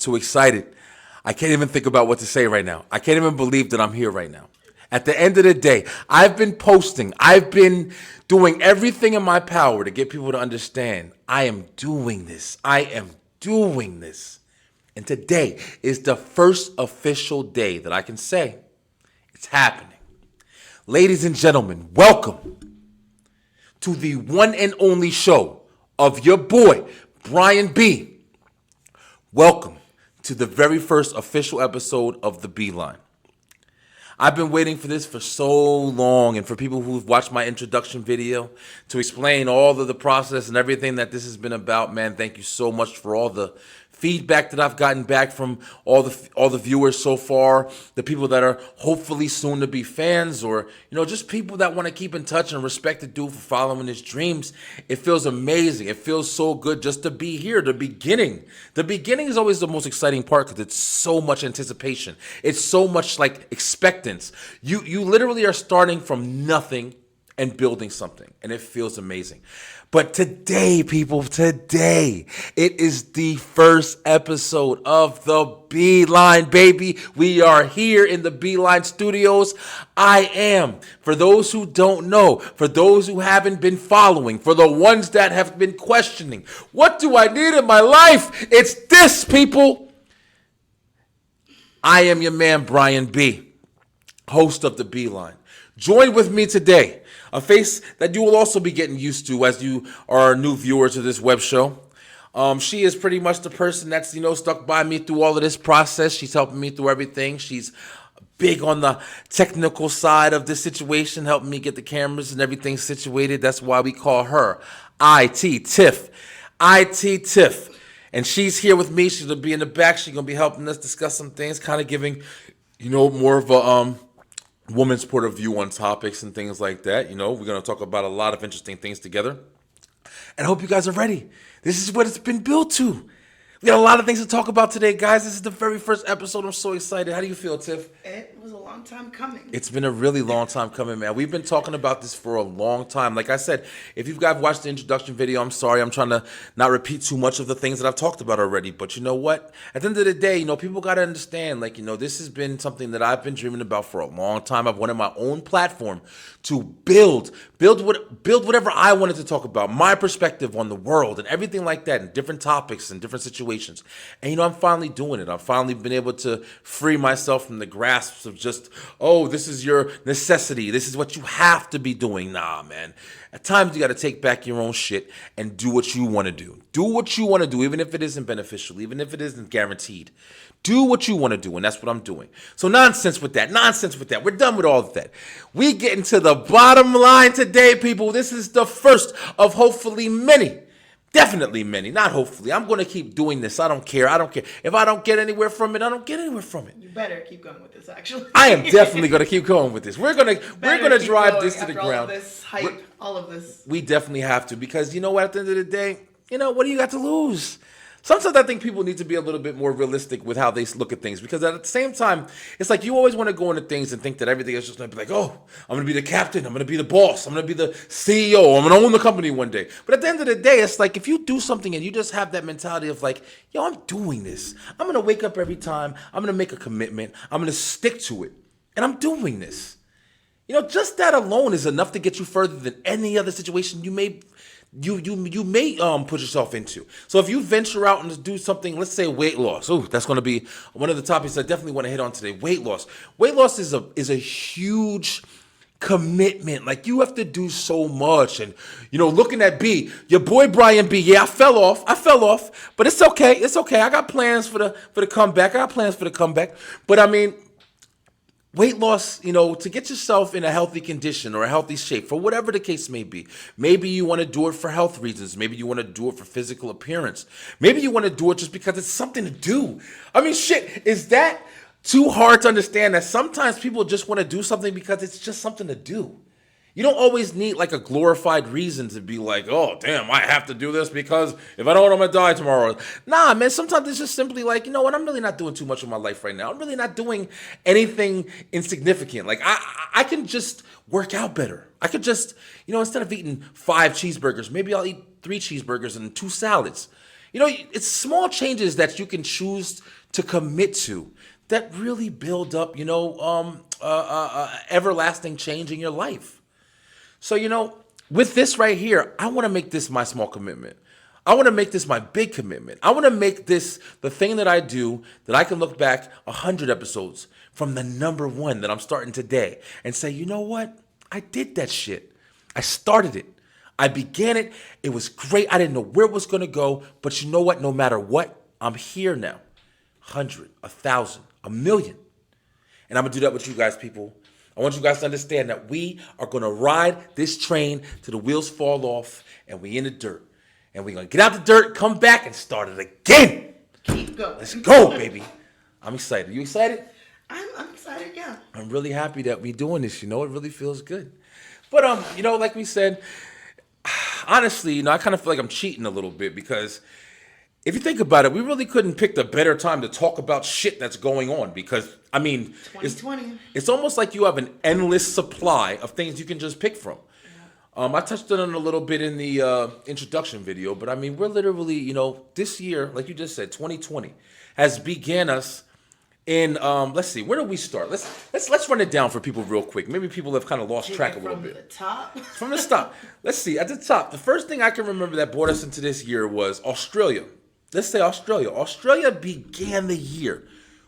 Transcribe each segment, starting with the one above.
too excited. I can't even think about what to say right now. I can't even believe that I'm here right now. At the end of the day, I've been posting. I've been doing everything in my power to get people to understand I am doing this. I am doing this. And today is the first official day that I can say it's happening. Ladies and gentlemen, welcome to the one and only show of your boy, Brian B. Welcome to the very first official episode of The Beeline. I've been waiting for this for so long, and for people who've watched my introduction video to explain all of the process and everything that this has been about, man, thank you so much for all the feedback that I've gotten back from all the viewers so far, the people that are hopefully soon to be fans, or just people that want to keep in touch and respect the dude for following his dreams. It feels amazing. It feels so good just to be here. The beginning is always the most exciting part because it's so much anticipation. It's so much like expectance. You literally are starting from nothing and building something, and it feels amazing. But today, people, it is the first episode of The Beeline, baby. We are here in the Beeline Studios. I am, for those who don't know, for those who haven't been following, for the ones that have been questioning, what do I need in my life? It's this, people. I am your man, Brian B., host of The Beeline. Join with me today, a face that you will also be getting used to as you are a new viewer to this web show. She is pretty much the person that's, stuck by me through all of this process. She's helping me through everything. She's big on the technical side of this situation, helping me get the cameras and everything situated. That's why we call her IT Tiff. IT Tiff. And she's here with me. She's going to be in the back. She's going to be helping us discuss some things, kind of giving, more of a woman's point of view on topics and things like that. We're going to talk about a lot of interesting things together. And I hope you guys are ready. This is what it's been built to. We got a lot of things to talk about today, guys. This is the very first episode. I'm so excited. How do you feel, Tiff? It was a long time coming. It's been a really long time coming, man. We've been talking about this for a long time. Like I said, if you guys watched the introduction video, I'm sorry. I'm trying to not repeat too much of the things that I've talked about already. But you know what? At the end of the day, people got to understand, this has been something that I've been dreaming about for a long time. I've wanted my own platform to build whatever I wanted to talk about, my perspective on the world and everything like that, and different topics and different situations. And I'm finally doing it. I've finally been able to free myself from the grasps of just, this is your necessity. This is what you have to be doing. Nah, man. At times you got to take back your own shit and do what you want to do. Do what you want to do, even if it isn't beneficial, even if it isn't guaranteed. Do what you want to do, and that's what I'm doing. So nonsense with that. We're done with all of that. We get into the bottom line today, people. This is the first of hopefully many. Definitely many, not hopefully. I'm going to keep doing this. I don't care. If I don't get anywhere from it, I don't get anywhere from it. You better keep going with this, actually. I am definitely going to keep going with this. We're going to drive this to the ground. All of this hype, all of this. We definitely have to, because you know what, at the end of the day, what do you got to lose? Sometimes I think people need to be a little bit more realistic with how they look at things, because at the same time, it's like you always want to go into things and think that everything is just going to be like, I'm going to be the captain, I'm going to be the boss, I'm going to be the CEO, I'm going to own the company one day. But at the end of the day, it's like if you do something and you just have that mentality of like, I'm doing this. I'm going to wake up every time, I'm going to make a commitment, I'm going to stick to it, and I'm doing this. Just that alone is enough to get you further than any other situation you may put yourself into. So if you venture out and do something, let's say weight loss. That's going to be one of the topics I definitely want to hit on today. Weight loss. Weight loss is a huge commitment. Like, you have to do so much. And looking at B, your boy Brian B. Yeah, I fell off, but it's okay. I got plans for the comeback. But I mean, weight loss, to get yourself in a healthy condition or a healthy shape, for whatever the case may be. Maybe you want to do it for health reasons. Maybe you want to do it for physical appearance. Maybe you want to do it just because it's something to do. I mean, shit, is that too hard to understand that sometimes people just want to do something because it's just something to do? You don't always need like a glorified reason to be like, oh, damn, I have to do this because if I don't, I'm going to die tomorrow. Nah, man, sometimes it's just simply like, you know what, I'm really not doing too much with my life right now. I'm really not doing anything insignificant. Like, I can just work out better. I could just, instead of eating 5 cheeseburgers, maybe I'll eat 3 cheeseburgers and 2 salads. You know, it's small changes that you can choose to commit to that really build up, everlasting change in your life. So, with this right here, I want to make this my small commitment. I want to make this my big commitment. I want to make this the thing that I do that I can look back 100 episodes from the number one that I'm starting today and say, you know what? I did that shit. I started it. I began it. It was great. I didn't know where it was going to go. But you know what? No matter what, I'm here now. 100, 1,000, 1,000,000. And I'm going to do that with you guys, people. I want you guys to understand that we are going to ride this train till the wheels fall off and we in the dirt. And we're going to get out the dirt, come back, and start it again. Keep going. Let's go, baby. I'm excited. You excited? I'm excited, yeah. I'm really happy that we're doing this. It really feels good. But, like we said, honestly, I kind of feel like I'm cheating a little bit because if you think about it, we really couldn't pick the better time to talk about shit that's going on because, 2020. It's almost like you have an endless supply of things you can just pick from. I touched on it a little bit in the introduction video, but we're literally, this year, like you just said, 2020 has began us in. Let's see, where do we start? Let's run it down for people real quick. Maybe people have kind of lost track a little bit. From the top. From the top. Let's see. At the top, the first thing I can remember that brought us into this year was Australia. Let's say Australia. Australia began the year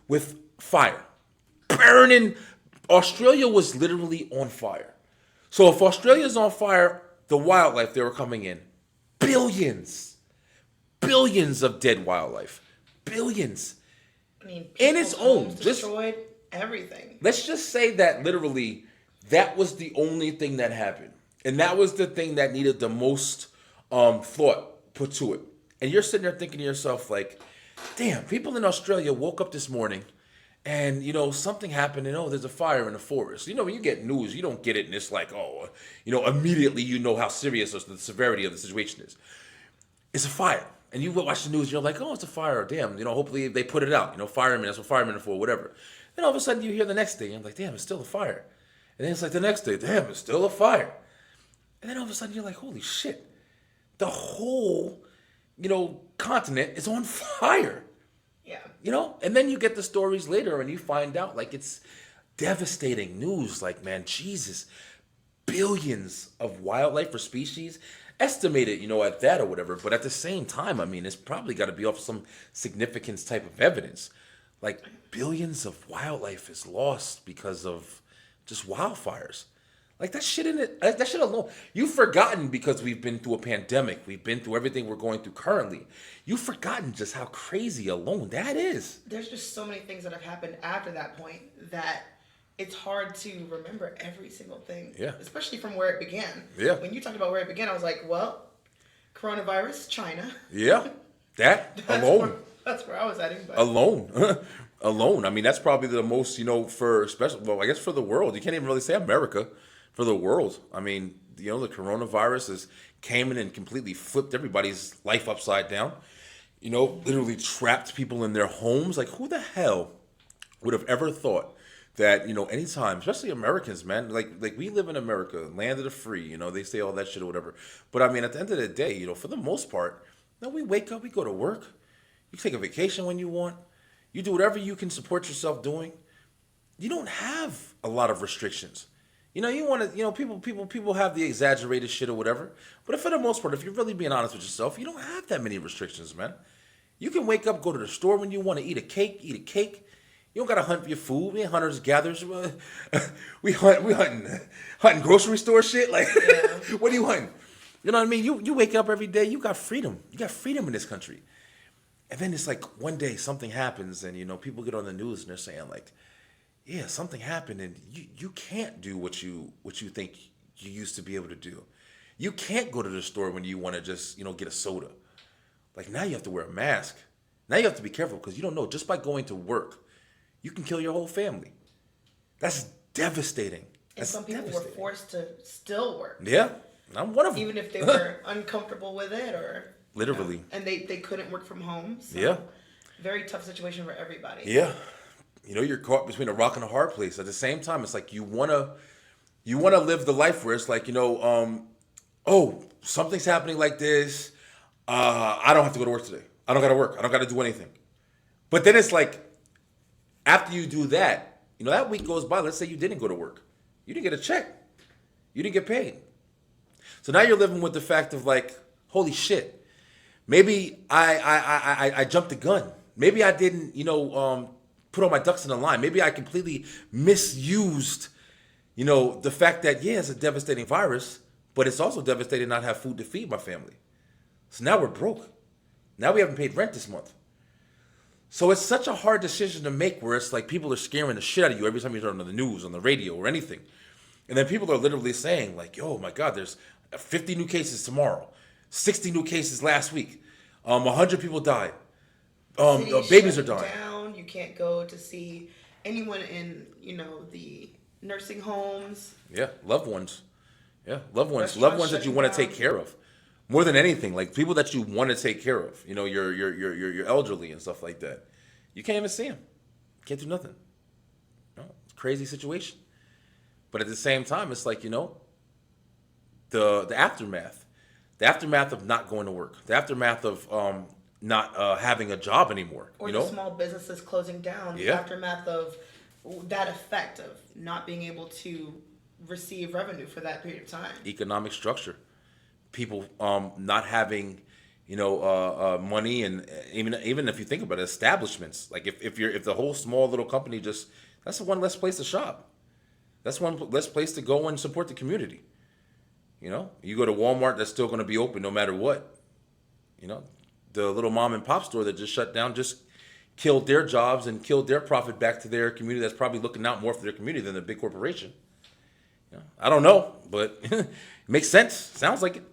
with fire, burning. Australia was literally on fire. So if Australia's on fire, the wildlife, they were coming in. Billions of dead wildlife. Billions. In its own. Destroyed everything. Let's just say that literally that was the only thing that happened. And that was the thing that needed the most thought put to it. And you're sitting there thinking to yourself like, damn, people in Australia woke up this morning and, something happened and, there's a fire in the forest. When you get news, you don't get it and it's like, immediately you know how serious the severity of the situation is. It's a fire. And you watch the news, and you're like, oh, it's a fire. Damn, hopefully they put it out. Firemen, that's what firemen are for, whatever. Then all of a sudden you hear the next day, and I'm like, damn, it's still a fire. And then it's like the next day, damn, it's still a fire. And then all of a sudden you're like, holy shit. The whole, continent is on fire. Yeah. And then you get the stories later and you find out like it's devastating news. Like, man, Jesus, billions of wildlife or species estimated, at that or whatever. But at the same time, it's probably got to be off some significance type of evidence. Like billions of wildlife is lost because of just wildfires. Like that shit that shit alone. You've forgotten because we've been through a pandemic. We've been through everything we're going through currently. You've forgotten just how crazy alone that is. There's just so many things that have happened after that point that it's hard to remember every single thing. Yeah. Especially from where it began. Yeah. When you talked about where it began, I was like, well, coronavirus, China. Yeah. That alone. That's where I was heading. But. Alone. Alone. That's probably the most, for especially, well, I guess for the world. You can't even really say America. For the world. The coronavirus came in and completely flipped everybody's life upside down. Literally trapped people in their homes. Like, who the hell would have ever thought that, anytime, especially Americans, man, like we live in America, land of the free, they say all that shit or whatever. But at the end of the day, for the most part, we wake up, we go to work, you take a vacation when you want, you do whatever you can support yourself doing. You don't have a lot of restrictions. You want to, people have the exaggerated shit or whatever. But for the most part, if you're really being honest with yourself, you don't have that many restrictions, man. You can wake up, go to the store when you want to eat a cake. You don't got to hunt for your food. We ain't hunters, gatherers. We hunting grocery store shit. Like, yeah. What are you hunting? You know what I mean? You wake up every day, you got freedom. You got freedom in this country. And then it's like one day something happens and, people get on the news and they're saying like, yeah, something happened and you can't do what you think you used to be able to do. You can't go to the store when you want to just, get a soda. Like now you have to wear a mask. Now you have to be careful because you don't know. Just by going to work, you can kill your whole family. That's devastating. And some people were forced to still work. Yeah, I'm one of them. Even if they were uncomfortable with it or... Literally. And they couldn't work from home. So yeah. Very tough situation for everybody. Yeah. You're caught between a rock and a hard place. At the same time, it's like you wanna live the life where it's like, oh, something's happening like this. I don't have to go to work today. I don't got to work. I don't got to do anything. But then it's like, after you do that, that week goes by. Let's say you didn't go to work. You didn't get a check. You didn't get paid. So now you're living with the fact of like, holy shit. Maybe I jumped the gun. Maybe I didn't, put all my ducks in a line. Maybe I completely misused, the fact that, yeah, it's a devastating virus, but it's also devastating not have food to feed my family. So now we're broke. Now we haven't paid rent this month. So it's such a hard decision to make where it's like people are scaring the shit out of you every time you turn on the news, on the radio, or anything. And then people are literally saying like, oh my God, there's 50 new cases tomorrow, 60 new cases last week, 100 people died, babies are dying. Down. You can't go to see anyone in, the nursing homes. Yeah, loved ones. Yeah, loved ones that you want to take care of. More than anything, like people that you want to take care of, your elderly and stuff like that. You can't even see them. Can't do nothing. It's a crazy situation. But at the same time, it's like, the aftermath. The aftermath of not going to work. The aftermath of not having a job anymore. Or the small businesses closing down. Yeah. The aftermath of that effect of not being able to receive revenue for that period of time. Economic structure. People not having, money, and even if you think about it, establishments. Like if the whole small little company that's one less place to shop. That's one less place to go and support the community. You go to Walmart, that's still going to be open no matter what. The little mom and pop store that just shut down just killed their jobs and killed their profit back to their community that's probably looking out more for their community than the big corporation. I don't know, but it makes sense. Sounds like it,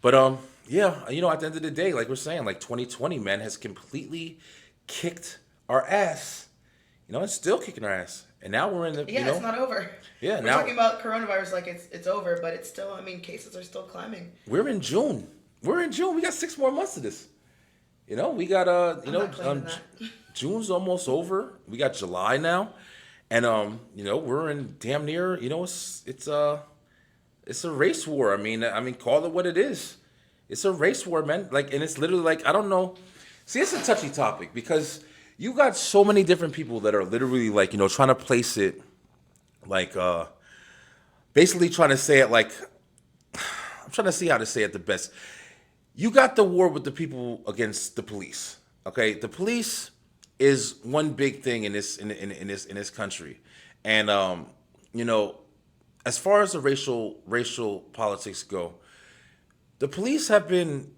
But yeah, at the end of the day, like we're saying, like 2020, man, has completely kicked our ass. It's still kicking our ass. And now we're in the, it's not over. Yeah, we're talking about coronavirus like it's over, but it's still, cases are still climbing. We're in June. We got 6 more months of this. We got, June's almost over. We got July now. And, we're in damn near, it's a race war. I mean, call it what it is. It's a race war, man. Like, and it's literally like, I don't know. See, it's a touchy topic because you got so many different people that are literally like, trying to place it like, basically trying to say it like, I'm trying to see how to say it the best. You got the war with the people against the police. Okay. The police is one big thing in this country. And, as far as the racial politics go, the police have been,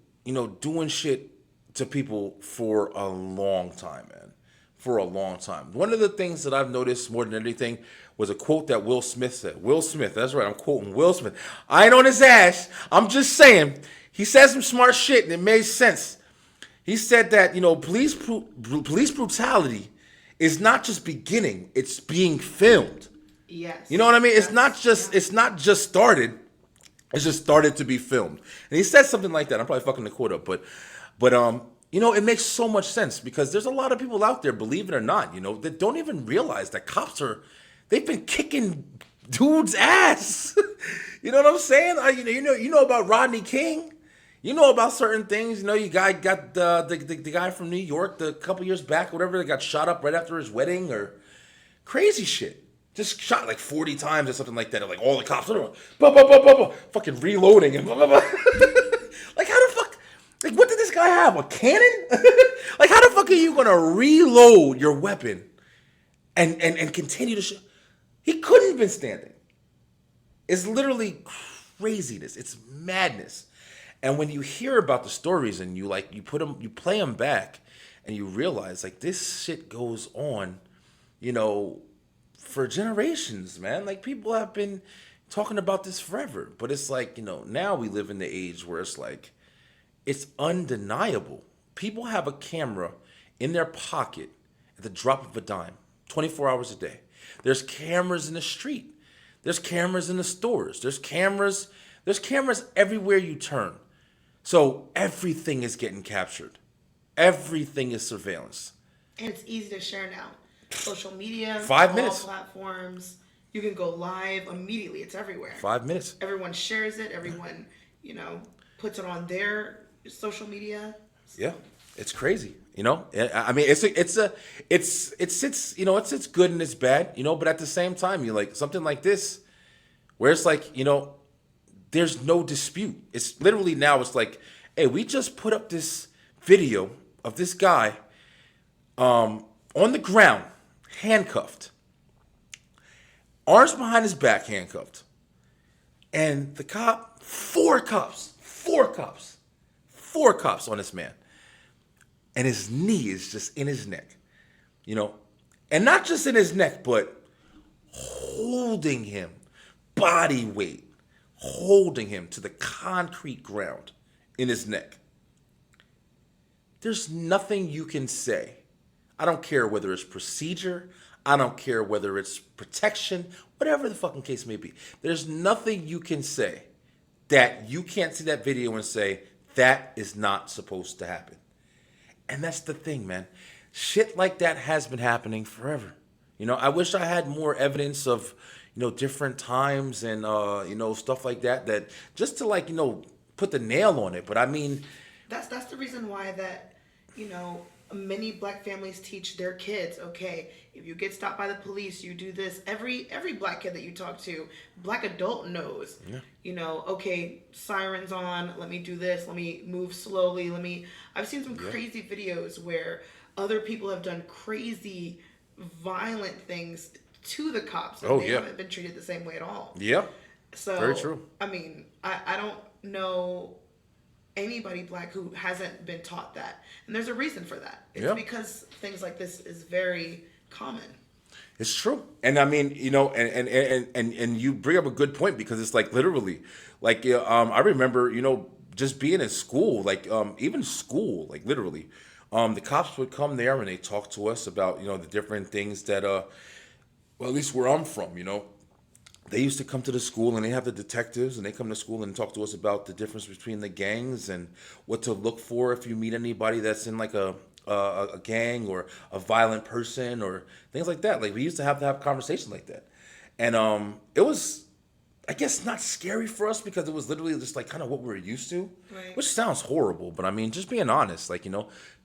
doing shit to people for a long time, man. For a long time. One of the things that I've noticed more than anything was a quote that Will Smith said. Will Smith, that's right, I'm quoting Will Smith. I ain't on his ass. I'm just saying, he said some smart shit and it made sense. He said that, police brutality is not just beginning, it's being filmed. Yes. You know what I mean? It's not just started. It's just started to be filmed. And he said something like that. I'm probably fucking the quote up, but it makes so much sense because there's a lot of people out there, believe it or not, that don't even realize that they've been kicking dudes' ass. You know what I'm saying? You know about Rodney King. You know about certain things. You got the guy from New York a couple years back, whatever, that got shot up right after his wedding or crazy shit. Just shot like 40 times or something like that. And like all the cops, fucking reloading and blah, blah, blah. Like how the fuck, like what did this guy have, a cannon? Like how the fuck are you gonna reload your weapon and continue to shoot? He couldn't have been standing. It's literally craziness. It's madness. And when you hear about the stories and you play them back and you realize like this shit goes on, for generations, man. Like people have been talking about this forever, but it's like, now we live in the age where it's like, it's undeniable. People have a camera in their pocket at the drop of a dime, 24 hours a day. There's cameras in the street. There's cameras in the stores. There's cameras everywhere you turn. So everything is getting captured. Everything is surveillance. And it's easy to share now. Social media, 5 minutes. All platforms. You can go live immediately. It's everywhere. 5 minutes. Everyone shares it. Everyone, puts it on their social media. Yeah, it's crazy. I mean, it's good and it's bad. But at the same time, you like something like this, where it's like, there's no dispute. It's literally now. It's like, hey, we just put up this video of this guy on the ground, handcuffed, arms behind his back, handcuffed, and the cop, four cops on this man. And his knee is just in his neck, and not just in his neck, but holding him, body weight, holding him to the concrete ground in his neck. There's nothing you can say. I don't care whether it's procedure, I don't care whether it's protection, whatever the fucking case may be. There's nothing you can say that you can't see that video and say, that is not supposed to happen. And that's the thing, man. Shit like that has been happening forever. I wish I had more evidence of, different times and, stuff like that just to put the nail on it. But I mean, that's the reason why that, many black families teach their kids, okay, if you get stopped by the police, you do this. Every black kid that you talk to, black adult knows, okay, sirens on, let me do this, let me move slowly, I've seen some crazy videos where other people have done crazy, violent things to the cops, and they haven't been treated the same way at all. Yeah, so very true. I mean, I don't know anybody black who hasn't been taught that, and there's a reason for that. It's because things like this is very common. It's true. And I mean, and you bring up a good point, because it's like literally, like I remember, just being in school, even school, literally, the cops would come there and they talk to us about, the different things that well, at least where I'm from, they used to come to the school, and they have the detectives, and they come to school and talk to us about the difference between the gangs and what to look for if you meet anybody that's in a gang or a violent person or things like that. We used to have conversations like that. And it was, I guess, not scary for us, because it was literally just kind of what we were used to, right. Which sounds horrible, but I mean, just being honest,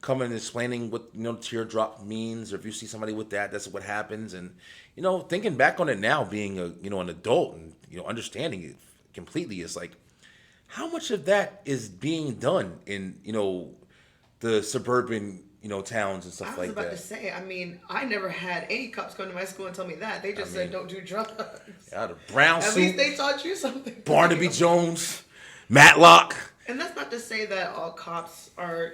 coming and explaining what, teardrop means, or if you see somebody with that, that's what happens. And, thinking back on it now, being an adult and, understanding it completely, is how much of that is being done in, the suburban, towns and stuff like that. I was about to say, I mean, I never had any cops come to my school and tell me that. They just said, don't do drugs. Yeah, the brown suit. At least they taught you something. Barnaby Jones, Matlock. And that's not to say that all cops are,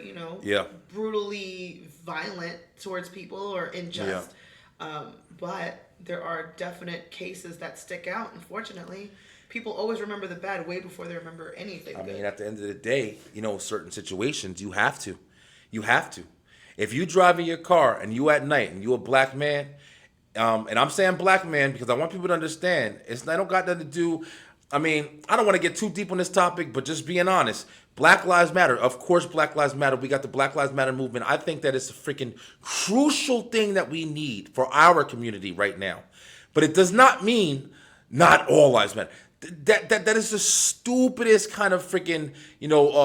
brutally violent towards people or unjust. But there are definite cases that stick out, unfortunately. People always remember the bad way before they remember anything good. I mean, at the end of the day, certain situations, you have to. You have to. If you drive in your car and you at night and you a black man, and I'm saying black man because I want people to understand, I don't got nothing to do. I mean, I don't want to get too deep on this topic, but just being honest, Black Lives Matter. Of course, Black Lives Matter. We got the Black Lives Matter movement. I think that it's a freaking crucial thing that we need for our community right now. But it does not mean not all lives matter. That is the stupidest kind of freaking,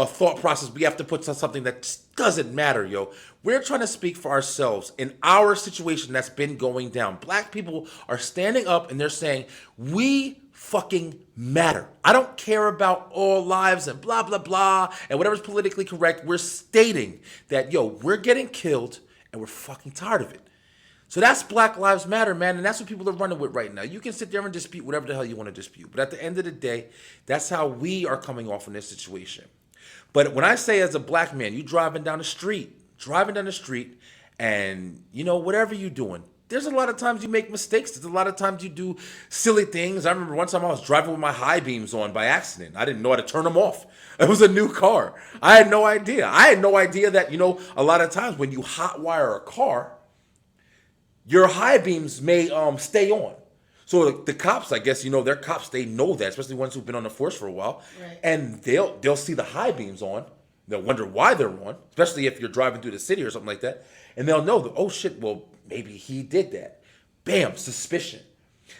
thought process we have to put to something that doesn't matter, yo. We're trying to speak for ourselves in our situation that's been going down. Black people are standing up and they're saying, we fucking matter. I don't care about all lives and blah, blah, blah, and whatever's politically correct. We're stating that, we're getting killed and we're fucking tired of it. So that's Black Lives Matter, man, and that's what people are running with right now. You can sit there and dispute whatever the hell you want to dispute, but at the end of the day, that's how we are coming off in this situation. But when I say as a black man, you driving down the street, and, whatever you're doing, there's a lot of times you make mistakes. There's a lot of times you do silly things. I remember one time I was driving with my high beams on by accident. I didn't know how to turn them off. It was a new car. I had no idea. That, a lot of times when you hotwire a car, your high beams may stay on. So the cops, I guess, they're cops. They know that, especially ones who've been on the force for a while. Right. And they'll see the high beams on. They'll wonder why they're on, especially if you're driving through the city or something like that. And they'll know that, oh, shit, well, maybe he did that. Bam, suspicion.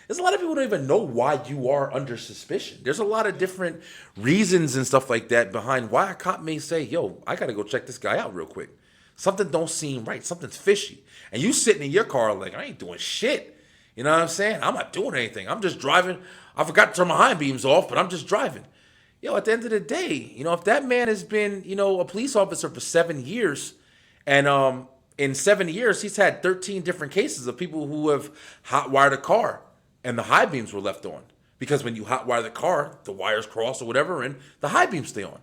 There's a lot of people who don't even know why you are under suspicion. There's a lot of different reasons and stuff like that behind why a cop may say, yo, I got to go check this guy out real quick. Something don't seem right. Something's fishy. And you sitting in your car like, I ain't doing shit. You know what I'm saying? I'm not doing anything. I'm just driving. I forgot to turn my high beams off, but I'm just driving. Yo, at the end of the day, if that man has been, a police officer for 7 years, and in 7 years, he's had 13 different cases of people who have hot-wired a car, and the high beams were left on. Because when you hot-wire the car, the wires cross or whatever, and the high beams stay on.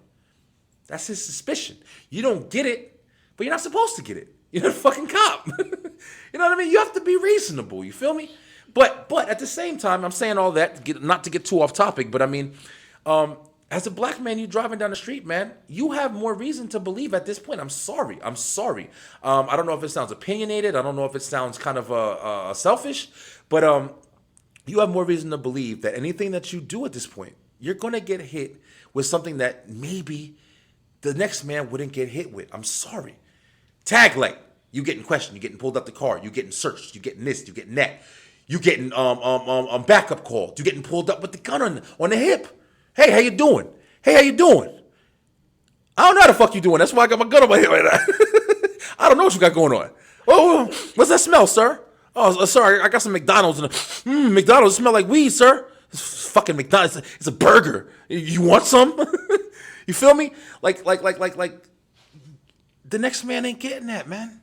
That's his suspicion. You don't get it, but you're not supposed to get it. You're a fucking cop. You know what I mean? You have to be reasonable. You feel me? But at the same time, I'm saying all that, not to get too off topic, but I mean, as a black man, you driving down the street, man, you have more reason to believe at this point. I'm sorry. I don't know if it sounds opinionated. I don't know if it sounds kind of selfish, but you have more reason to believe that anything that you do at this point, you're going to get hit with something that maybe the next man wouldn't get hit with. I'm sorry. Tag light. You getting questioned. You getting pulled out the car. You getting searched. You getting this. You getting that. You getting backup call. You getting pulled up with the gun on the hip. Hey, how you doing? Hey, how you doing? I don't know how the fuck you doing. That's why I got my gun on my hip right now. I don't know what you got going on. Oh, what's that smell, sir? Oh, sorry, I got some McDonald's. McDonald's smell like weed, sir. It's fucking McDonald's. It's a burger. You want some? You feel me? Like. The next man ain't getting that, man.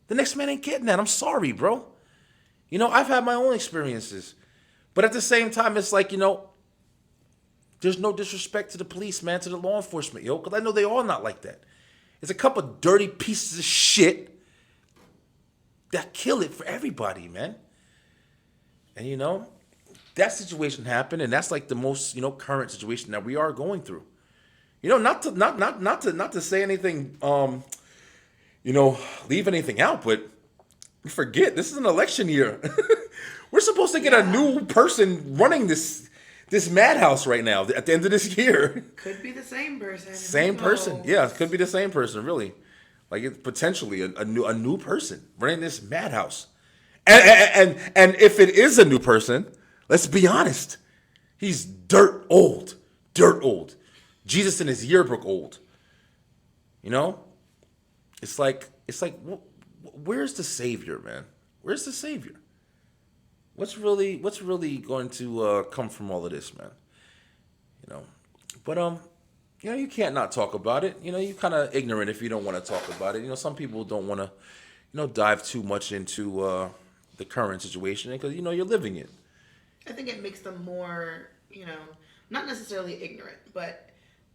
The next man ain't getting that. I'm sorry, bro. I've had my own experiences. But at the same time, it's like, there's no disrespect to the police, man, to the law enforcement, because I know they all not like that. It's a couple dirty pieces of shit that kill it for everybody, man. And, that situation happened, and that's like the most, current situation that we are going through. Not to say anything, leave anything out, but forget, this is an election year. We're supposed to get a new person running this madhouse right now at the end of this year. Could be the same person. Same person. Yeah, it could be the same person, really. Like it's potentially a new person running this madhouse. And if it is a new person, let's be honest. He's dirt old. Jesus in his yearbook old. It's like where's the savior, man? Where's the savior? What's really going to come from all of this, man? But you can't not talk about it. You're kind of ignorant if you don't want to talk about it. Some people don't want to, dive too much into the current situation because you're living it. I think it makes them more, not necessarily ignorant, but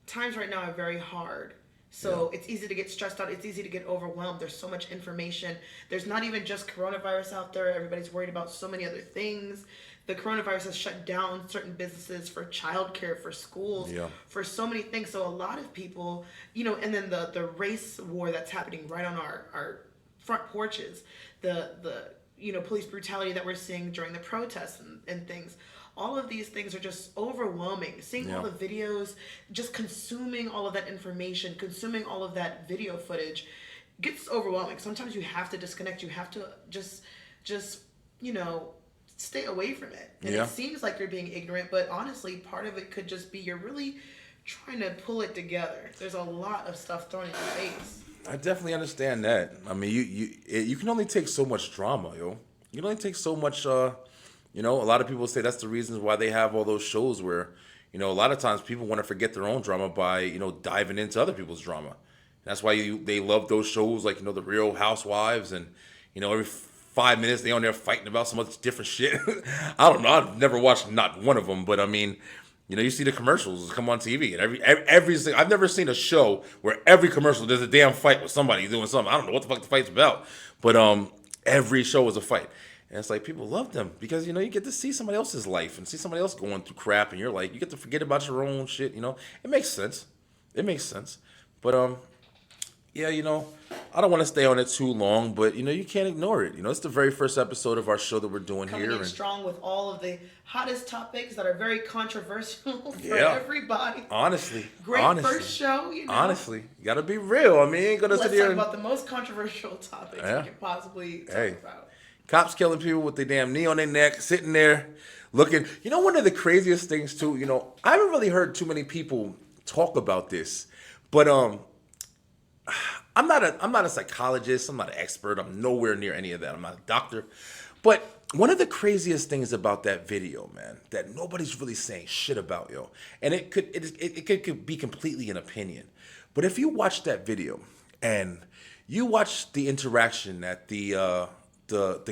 times right now are very hard. So It's easy to get stressed out. It's easy to get overwhelmed. There's so much information. There's not even just coronavirus out there. Everybody's worried about so many other things. The coronavirus has shut down certain businesses for childcare, for schools, for so many things. So a lot of people, and then the race war that's happening right on our front porches, the police brutality that we're seeing during the protests and things. All of these things are just overwhelming. Seeing all the videos, just consuming all of that information, consuming all of that video footage gets overwhelming. Sometimes you have to disconnect. You have to just stay away from it. And it seems like you're being ignorant, but honestly, part of it could just be you're really trying to pull it together. There's a lot of stuff thrown in your face. I definitely understand that. I mean, you can only take so much drama, yo. You can only take so much. A lot of people say that's the reasons why they have all those shows where, a lot of times people want to forget their own drama by, diving into other people's drama. That's why they love those shows like, the Real Housewives and, every 5 minutes they on there fighting about some other different shit. I don't know. I've never watched not one of them, but I mean, you see the commercials come on TV and every I've never seen a show where every commercial there's a damn fight with somebody doing something. I don't know what the fuck the fight's about, but every show is a fight. And it's like people love them because, you get to see somebody else's life and see somebody else going through crap. And you're like, you get to forget about your own shit. It makes sense. But, I don't want to stay on it too long, but, you can't ignore it. It's the very first episode of our show that we're doing Coming here. In strong with all of the hottest topics that are very controversial for everybody. Honestly. First show, Honestly. You got to be real. I mean, you ain't going to sit here Let's talk about the most controversial topics we can possibly talk about. Cops killing people with their damn knee on their neck, sitting there looking. You know, one of the craziest things too. You know, I haven't really heard too many people talk about this, but I'm not a psychologist. I'm not an expert. I'm nowhere near any of that. I'm not a doctor. But one of the craziest things about that video, man, that nobody's really saying shit about, yo, and it could be completely an opinion. But if you watch that video and you watch the interaction that the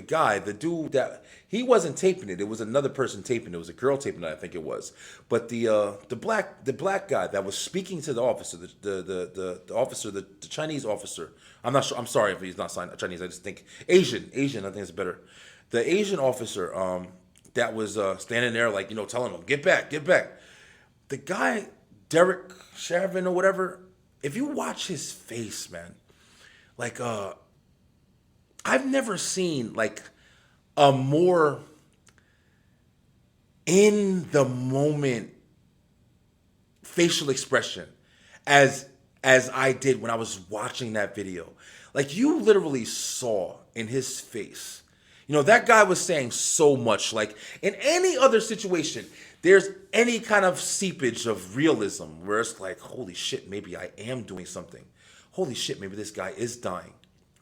guy, the dude that he wasn't taping it. It was another person taping it. It was a girl taping it, I think it was. But the black guy that was speaking to the officer, the officer, the Chinese officer. I'm not sure. I'm sorry if he's not Chinese. I just think Asian. I think it's better. The Asian officer that was standing there like, you know, telling him, get back. The guy, Derek Chauvin or whatever, if you watch his face, man, like I've never seen like a more in the moment facial expression as I did when I was watching that video. Like you literally saw in his face. You know, that guy was saying so much. Like in any other situation, there's any kind of seepage of realism where it's like, holy shit, maybe I am doing something. Holy shit, maybe this guy is dying.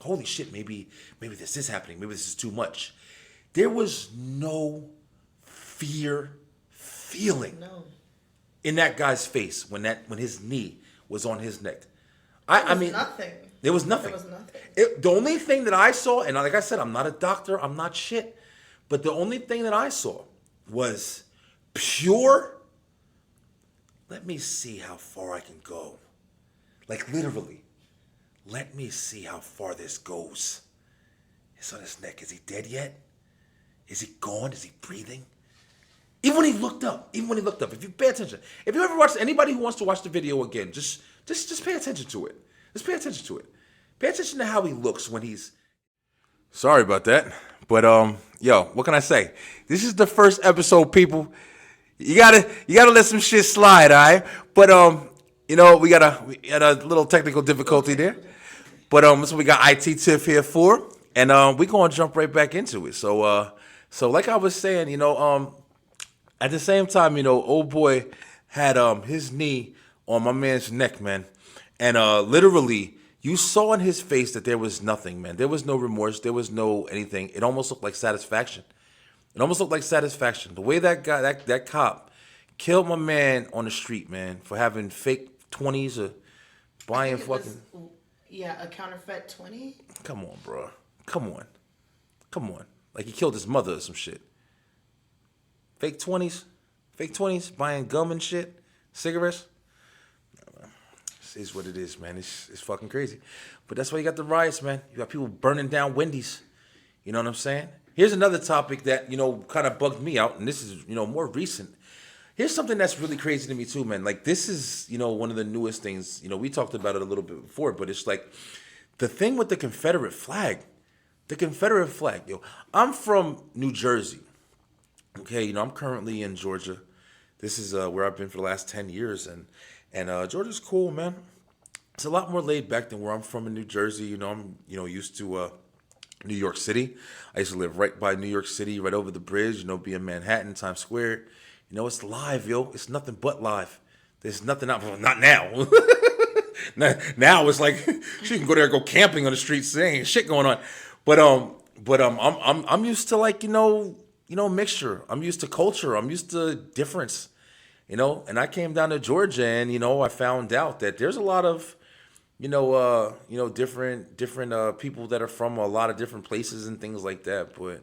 Holy shit, maybe this is happening. Maybe this is too much. There was no feeling in that guy's face when his knee was on his neck. I mean, nothing. There was nothing. The only thing that I saw, and like I said, I'm not a doctor, I'm not shit, but the only thing that I saw was pure, let me see how far I can go. Like literally, let me see how far this goes. It's on his neck. Is he dead yet? Is he gone? Is he breathing? Even when he looked up, if you pay attention, if you ever watch, anybody who wants to watch the video again, just pay attention to it. Just pay attention to it. Pay attention to how he looks when he's. Sorry about that, but yo, what can I say? This is the first episode, people. You gotta let some shit slide, all right? But you know, we had a little technical difficulty there, but that's what we got IT Tiff here for, and we gonna jump right back into it. So like I was saying, you know, at the same time, you know, old boy had his knee on my man's neck, man. And literally, you saw in his face that there was nothing, man. There was no remorse. There was no anything. It almost looked like satisfaction. The way that guy, that cop, killed my man on the street, man, for having fake 20s or buying fucking. A counterfeit 20. Come on, bro. Come on. Like he killed his mother or some shit. Fake 20s, buying gum and shit, cigarettes. Is what it is, man. It's fucking crazy. But that's why you got the riots, man. You got people burning down Wendy's. You know what I'm saying? Here's another topic that, you know, kind of bugged me out, and this is, you know, more recent. Here's something that's really crazy to me too, man. Like this is, you know, one of the newest things. You know, we talked about it a little bit before, but it's like the thing with the Confederate flag. The Confederate flag, yo. I'm from New Jersey. Okay, you know, I'm currently in Georgia. This is where I've been for the last 10 years, and Georgia's cool, man. It's a lot more laid back than where I'm from in New Jersey. You know, I'm, you know, used to New York City. I used to live right by New York City, right over the bridge, you know, be in Manhattan, Times Square. You know, it's live, yo. It's nothing but live. There's nothing out, well, not now. Now it's like she can go there, go camping on the streets, there ain't shit going on. But I'm used to like, you know, mixture. I'm used to culture. I'm used to difference. You know, and I came down to Georgia, and you know, I found out that there's a lot of, different people that are from a lot of different places and things like that. But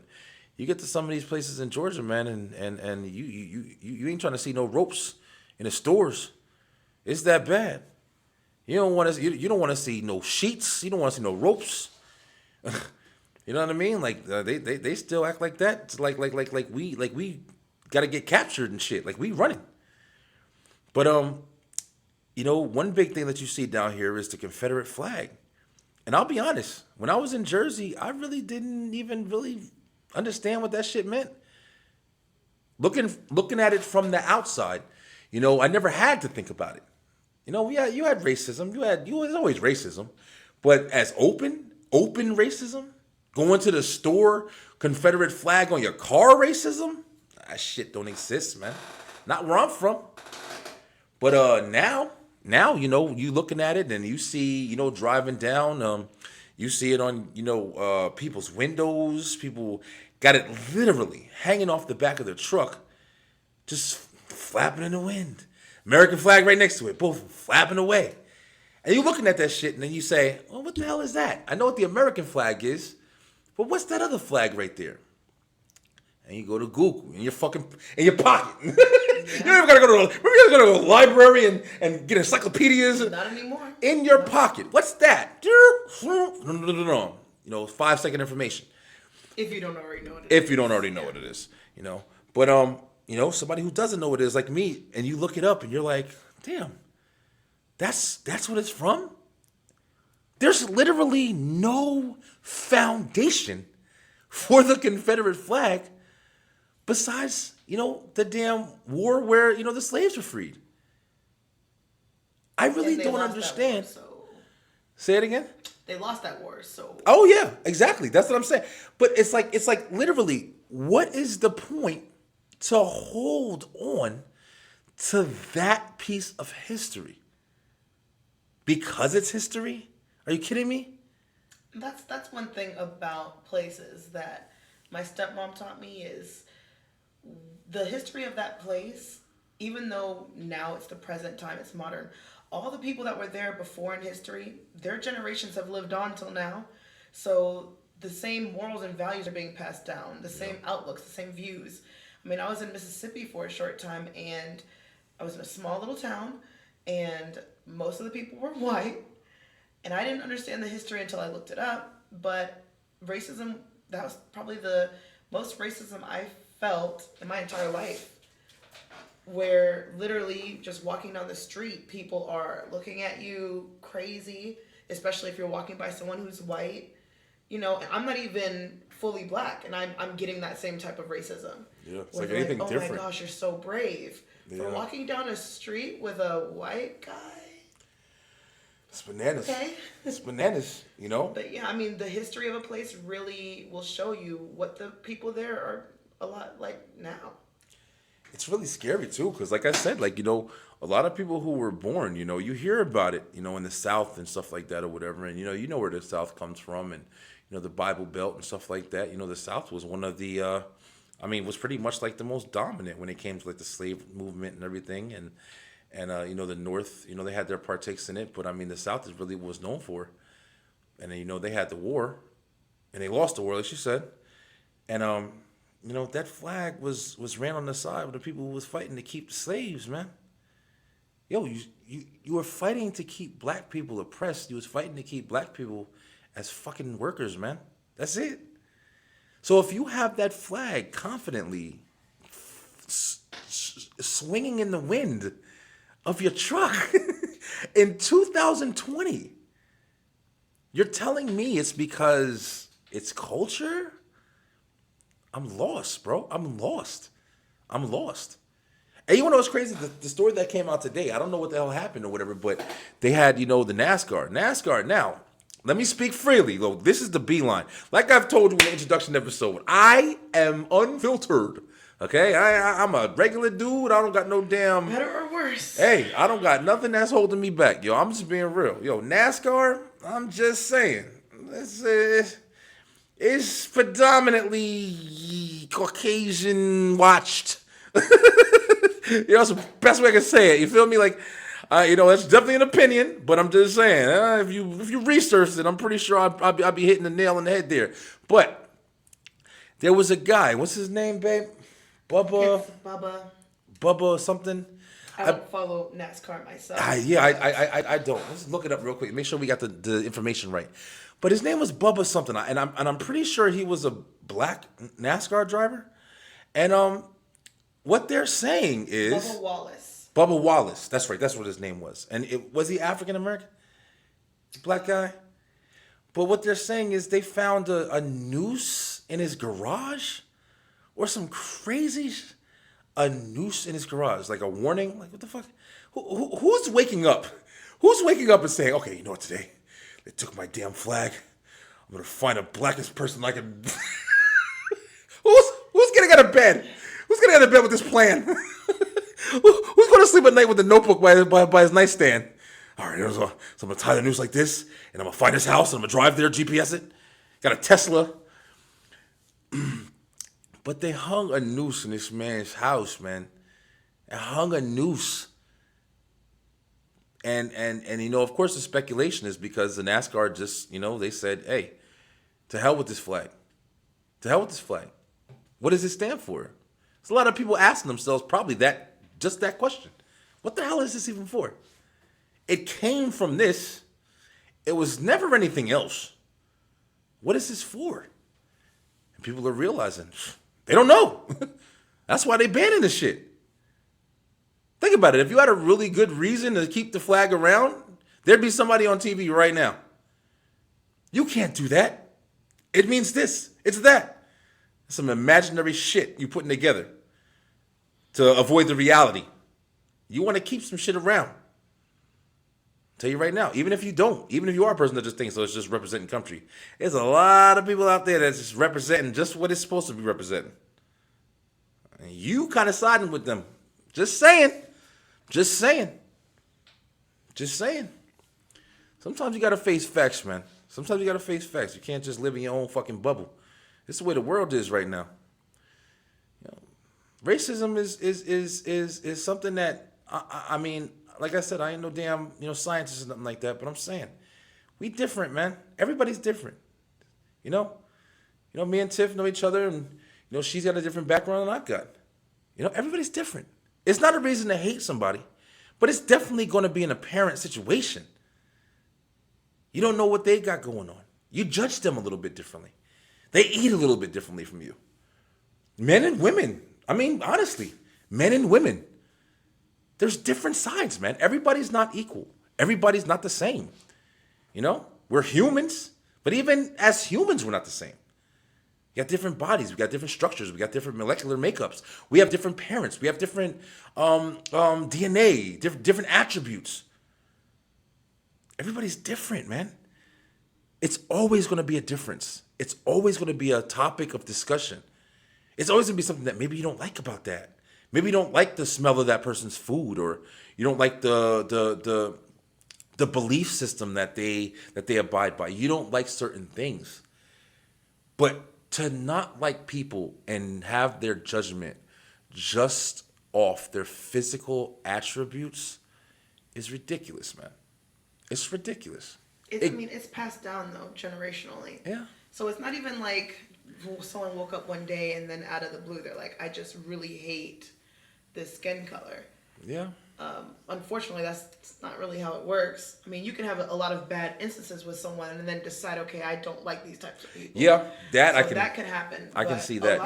you get to some of these places in Georgia, man, and you ain't trying to see no ropes in the stores. It's that bad. You don't want to see no sheets. You don't want to see no ropes. You know what I mean? Like they still act like that. It's like we got to get captured and shit. Like we running. But you know, one big thing that you see down here is the Confederate flag. And I'll be honest, when I was in Jersey, I really didn't even really understand what that shit meant. Looking at it from the outside, you know, I never had to think about it. You know, you had racism, you was always racism, but as open racism, Going to the store, Confederate flag on your car, racism? That shit don't exist, man. Not where I'm from. But now, you looking at it and you see, driving down, you see it on, people's windows. People got it literally hanging off the back of their truck, just flapping in the wind. American flag right next to it, both flapping away. And you're looking at that shit and then you say, well, what the hell is that? I know what the American flag is, but what's that other flag right there? And you go to Google in your pocket. You don't even gotta go to a library and get encyclopedias. Not anymore. In your pocket. What's that? No. 5-second information. If you don't already know what it is. If you don't already know what it is, But somebody who doesn't know what it is, like me, and you look it up and you're like, damn, that's what it's from? There's literally no foundation for the Confederate flag besides, the damn war where, the slaves were freed. I really don't understand. War, so. Say it again? They lost that war, so. Oh yeah, exactly. That's what I'm saying. But it's like literally, what is the point to hold on to that piece of history? Because it's history? Are you kidding me? That's one thing about places that my stepmom taught me is the history of that place, even though now it's the present time, it's modern, all the people that were there before in history, their generations have lived on till now. So the same morals and values are being passed down, the same outlooks, the same views. I mean, I was in Mississippi for a short time and I was in a small little town and most of the people were white. And I didn't understand the history until I looked it up. But racism, that was probably the most racism I felt in my entire life. Where literally just walking down the street, people are looking at you crazy, especially if you're walking by someone who's white. And I'm not even fully black, and I'm getting that same type of racism. Yeah, it's like anything different. Oh my gosh, you're so brave. Yeah. For walking down a street with a white guy. It's bananas. Okay. It's bananas, But yeah, I mean, the history of a place really will show you what the people there are a lot like now. It's really scary too, because like I said, a lot of people who were born, you hear about it, in the South and stuff like that or whatever, and you know where the South comes from, and the Bible Belt and stuff like that. The South was one of the, was pretty much like the most dominant when it came to like the slave movement and everything, and the North, they had their partakes in it, but the South is really what was known for, and then they had the war, and they lost the war, like she said, and that flag was ran on the side of the people who was fighting to keep the slaves, man. Yo, you were fighting to keep black people oppressed. You was fighting to keep black people as fucking workers, man. That's it. So if you have that flag confidently swinging in the wind of your truck in 2020, you're telling me it's because it's culture? I'm lost, bro. I'm lost. And you want to know what's crazy? The story that came out today, I don't know what the hell happened or whatever, but they had, the NASCAR. NASCAR, now, let me speak freely. Look, this is the beeline. Like I've told you in the introduction episode, I am unfiltered. Okay? I'm a regular dude. I don't got no damn... Better or worse? Hey, I don't got nothing that's holding me back. Yo, I'm just being real. Yo, NASCAR, I'm just saying. It's predominantly Caucasian watched. That's the best way I can say it. You feel me? Like, that's definitely an opinion, but I'm just saying, if you research it, I'm pretty sure I'll be hitting the nail on the head there. But there was a guy. What's his name, babe? Bubba. It's Bubba. Bubba something. I don't follow NASCAR myself. I don't. Let's look it up real quick. Make sure we got the information right. But his name was Bubba something, and I'm pretty sure he was a black NASCAR driver. And what they're saying is Bubba Wallace. Bubba Wallace. That's right. That's what his name was. And was he African American? Black guy. But what they're saying is they found a noose in his garage, or some crazy. A noose in his garage, like a warning. Like, what the fuck? Who's waking up? Who's waking up and saying, okay, you know what, today? They took my damn flag. I'm gonna find the blackest person I can. Who's getting out of bed? Who's getting out of bed with this plan? Who's going to sleep at night with a notebook by his nightstand? All right, so I'm going to tie the noose like this, and I'm going to find his house, and I'm going to drive there, GPS it. Got a Tesla. But they hung a noose in this man's house, man. They hung a noose. And of course, the speculation is because the NASCAR just, they said, hey, to hell with this flag. To hell with this flag. What does it stand for? There's a lot of people asking themselves probably just that question. What the hell is this even for? It came from this. It was never anything else. What is this for? And people are realizing they don't know. That's why they banning this shit. Think about it. If you had a really good reason to keep the flag around, there'd be somebody on TV right now. You can't do that. It means this. It's that. Some imaginary shit you putting together to avoid the reality. You want to keep some shit around. I'll tell you right now, even if you don't, even if you are a person that just thinks so it's just representing country, there's a lot of people out there that's just representing just what it's supposed to be representing. And you kind of siding with them. Just saying. Just saying. Just saying. Sometimes you got to face facts, man. Sometimes you got to face facts. You can't just live in your own fucking bubble. This is the way the world is right now. Racism is something that I mean, like I said, I ain't no damn scientist or nothing like that, but I'm saying we different, man. Everybody's different. Me and Tiff know each other, and she's got a different background than I've got. Everybody's different. It's not a reason to hate somebody, but it's definitely going to be an apparent situation. You don't know what they got going on. You judge them a little bit differently. They eat a little bit differently from you. Men and women. I mean, honestly, men and women. There's different sides, man. Everybody's not equal. Everybody's not the same. We're humans, but even as humans, we're not the same. We got different bodies. We got different structures. We got different molecular makeups. We have different parents. We have different DNA, different attributes. Everybody's different, man. It's always going to be a difference. It's always going to be a topic of discussion. It's always going to be something that maybe you don't like about that. Maybe you don't like the smell of that person's food, or you don't like the belief system that they abide by. You don't like certain things. But to not like people and have their judgment just off their physical attributes is ridiculous, man. It's ridiculous. It's passed down, though, generationally. Yeah. So it's not even like someone woke up one day and then out of the blue, they're like, I just really hate this skin color. Yeah. Unfortunately, that's not really how it works. I mean, you can have a lot of bad instances with someone and then decide, okay, I don't like these types of people. Yeah, that can happen. I can see that. A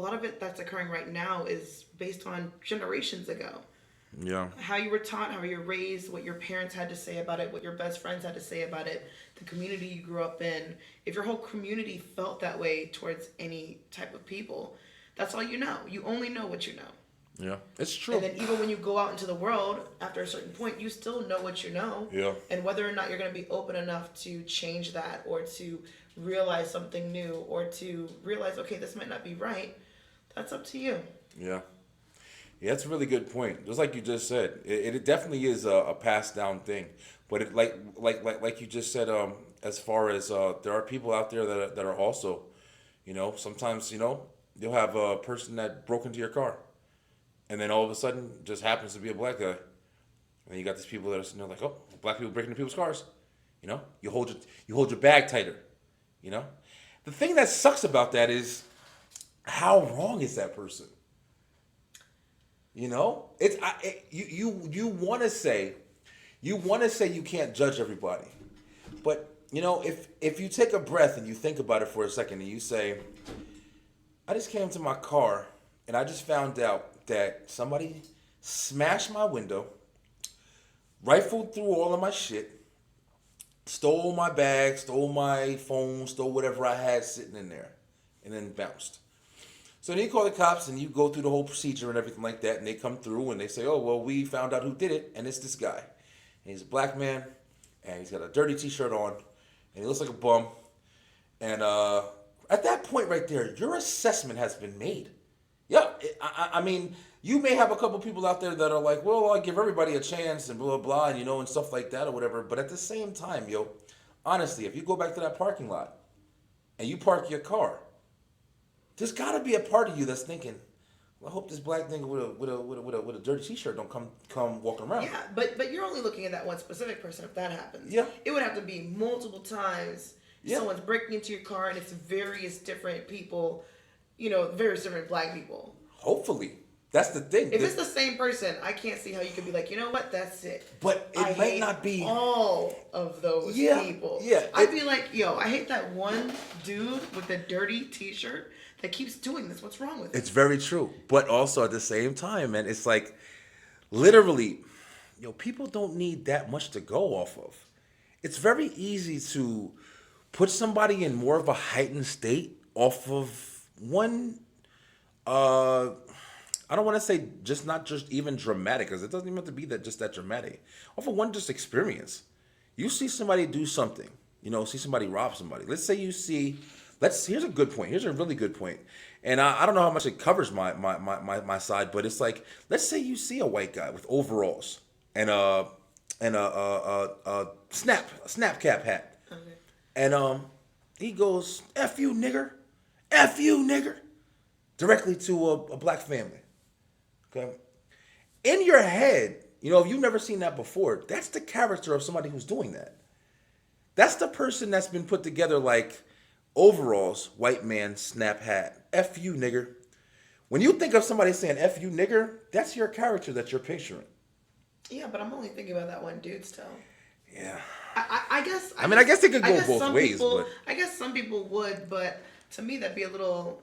lot of it that's occurring right now is based on generations ago. Yeah. How you were taught, how you were raised, what your parents had to say about it, what your best friends had to say about it, the community you grew up in. If your whole community felt that way towards any type of people, that's all you know. You only know what you know. Yeah, it's true. And then even when you go out into the world, after a certain point, you still know what you know. Yeah. And whether or not you're going to be open enough to change that, or to realize something new, or to realize, okay, this might not be right, that's up to you. Yeah. Yeah, that's a really good point. Just like you just said, it definitely is a passed down thing. But it, like you just said, as far as there are people out there that are also, sometimes you'll have a person that broke into your car, and then all of a sudden just happens to be a black guy, and then you got these people that are sitting there like, oh, black people breaking into people's cars. You hold your bag tighter. The thing that sucks about that is how wrong is that person? You want to say you can't judge everybody, but if you take a breath and you think about it for a second and you say, I just came to my car and I just found out that somebody smashed my window, rifled through all of my shit, stole my bag, stole my phone, stole whatever I had sitting in there, and then bounced. So then you call the cops and you go through the whole procedure and everything like that, and they come through and they say, oh, well, we found out who did it, and it's this guy. And he's a black man, and he's got a dirty t-shirt on, and he looks like a bum. And at that point right there, your assessment has been made. Yeah, I mean, you may have a couple people out there that are like, well, I give everybody a chance and blah, blah, blah, and, and stuff like that or whatever. But at the same time, honestly, if you go back to that parking lot and you park your car, there's got to be a part of you that's thinking, well, I hope this black nigga with a dirty t-shirt don't come walking around. Yeah, but you're only looking at that one specific person if that happens. Yeah. It would have to be multiple times. Yeah. Someone's breaking into your car and it's various different people, various different black people. Hopefully. That's the thing. If it's the same person, I can't see how you could be like, you know what, that's it. But it might not be all of those people. Yeah. I'd be like, I hate that one dude with the dirty t-shirt that keeps doing this. What's wrong with it? It's very true. But also at the same time, man, it's like literally, people don't need that much to go off of. It's very easy to put somebody in more of a heightened state off of one I don't want to say not just even dramatic, because it doesn't even have to be that dramatic. Off of one just experience. You see somebody do something, see somebody rob somebody. Let's say you see, here's a good point. Here's a really good point. And I don't know how much it covers my side, but it's like, let's say you see a white guy with overalls and a snap cap hat. Okay. And he goes, F you, nigger. F you, nigger. Directly to a black family. Okay. In your head, if you've never seen that before, that's the character of somebody who's doing that. That's the person that's been put together like overalls, white man, snap hat, F you, nigger. When you think of somebody saying F you, nigger, that's your character that you're picturing. Yeah, but I'm only thinking about that one dude still. Yeah. I guess. I guess it could go both ways. But I guess some people would, but to me that'd be a little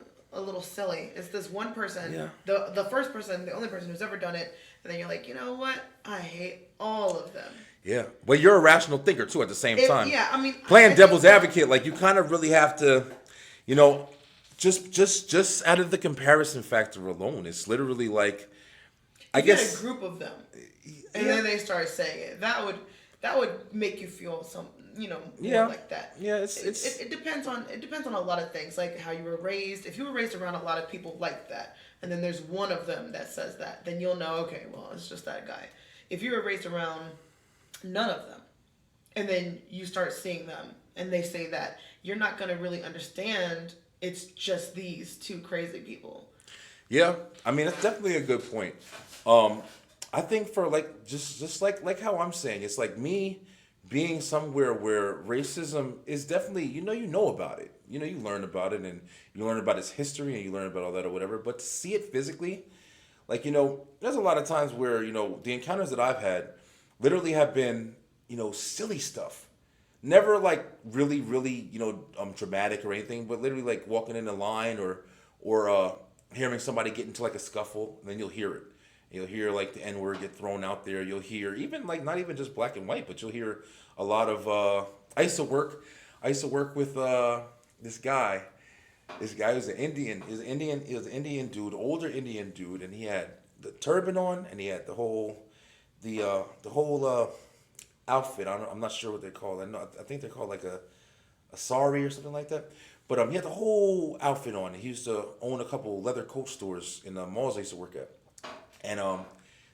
silly. It's this one person, yeah. the first person, the only person who's ever done it, and then you're like, you know what? I hate all of them. Yeah, but you're a rational thinker too at the same time. Yeah, I mean, playing devil's advocate, like you kind of really have to, just out of the comparison factor alone, it's literally like, I guess a group of them, and then they start saying it. That would make you feel more like that. Yeah, it depends on a lot of things, like how you were raised. If you were raised around a lot of people like that, and then there's one of them that says that, then you'll know, okay, well, it's just that guy. If you were raised around none of them, and then you start seeing them, and they say that, you're not going to really understand it's just these two crazy people. Yeah, I mean, it's definitely a good point. I think for like just like how I'm saying, it's like me being somewhere where racism is definitely, you know about it. You learn about it, and you learn about its history, and you learn about all that or whatever. But to see it physically, like, there's a lot of times where, the encounters that I've had literally have been, silly stuff. Never like really, really, dramatic or anything, but literally like walking in a line or hearing somebody get into like a scuffle, and then you'll hear it. You'll hear like the N-word get thrown out there. You'll hear even like not even just black and white, but you'll hear a lot of. I used to work with this guy. This guy was an Indian. He was an Indian dude, older Indian dude, and he had the turban on, and he had the whole outfit. I'm not sure what they call it. I think they're called like a sari or something like that. But he had the whole outfit on. He used to own a couple leather coat stores in the malls I used to work at. And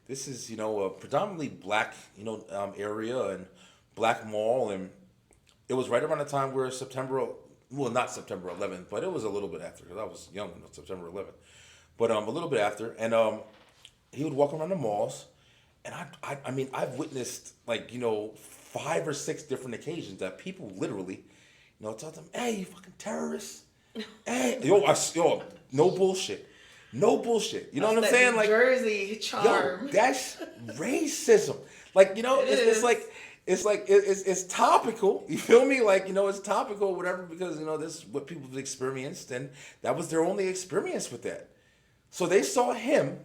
this is, a predominantly black, area and black mall. And it was right around the time where not September 11th, but it was a little bit after, because I was young on September 11th. But a little bit after. And he would walk around the malls. And I mean, I've witnessed, like, 5 or 6 different occasions that people literally, tell them, hey, you fucking terrorists. Hey, no bullshit. No bullshit. You know what I'm saying? Like Jersey charm. That's racism. Like, it's topical. You feel me? Like, it's topical, whatever, because this is what people have experienced, and that was their only experience with that. So they saw him,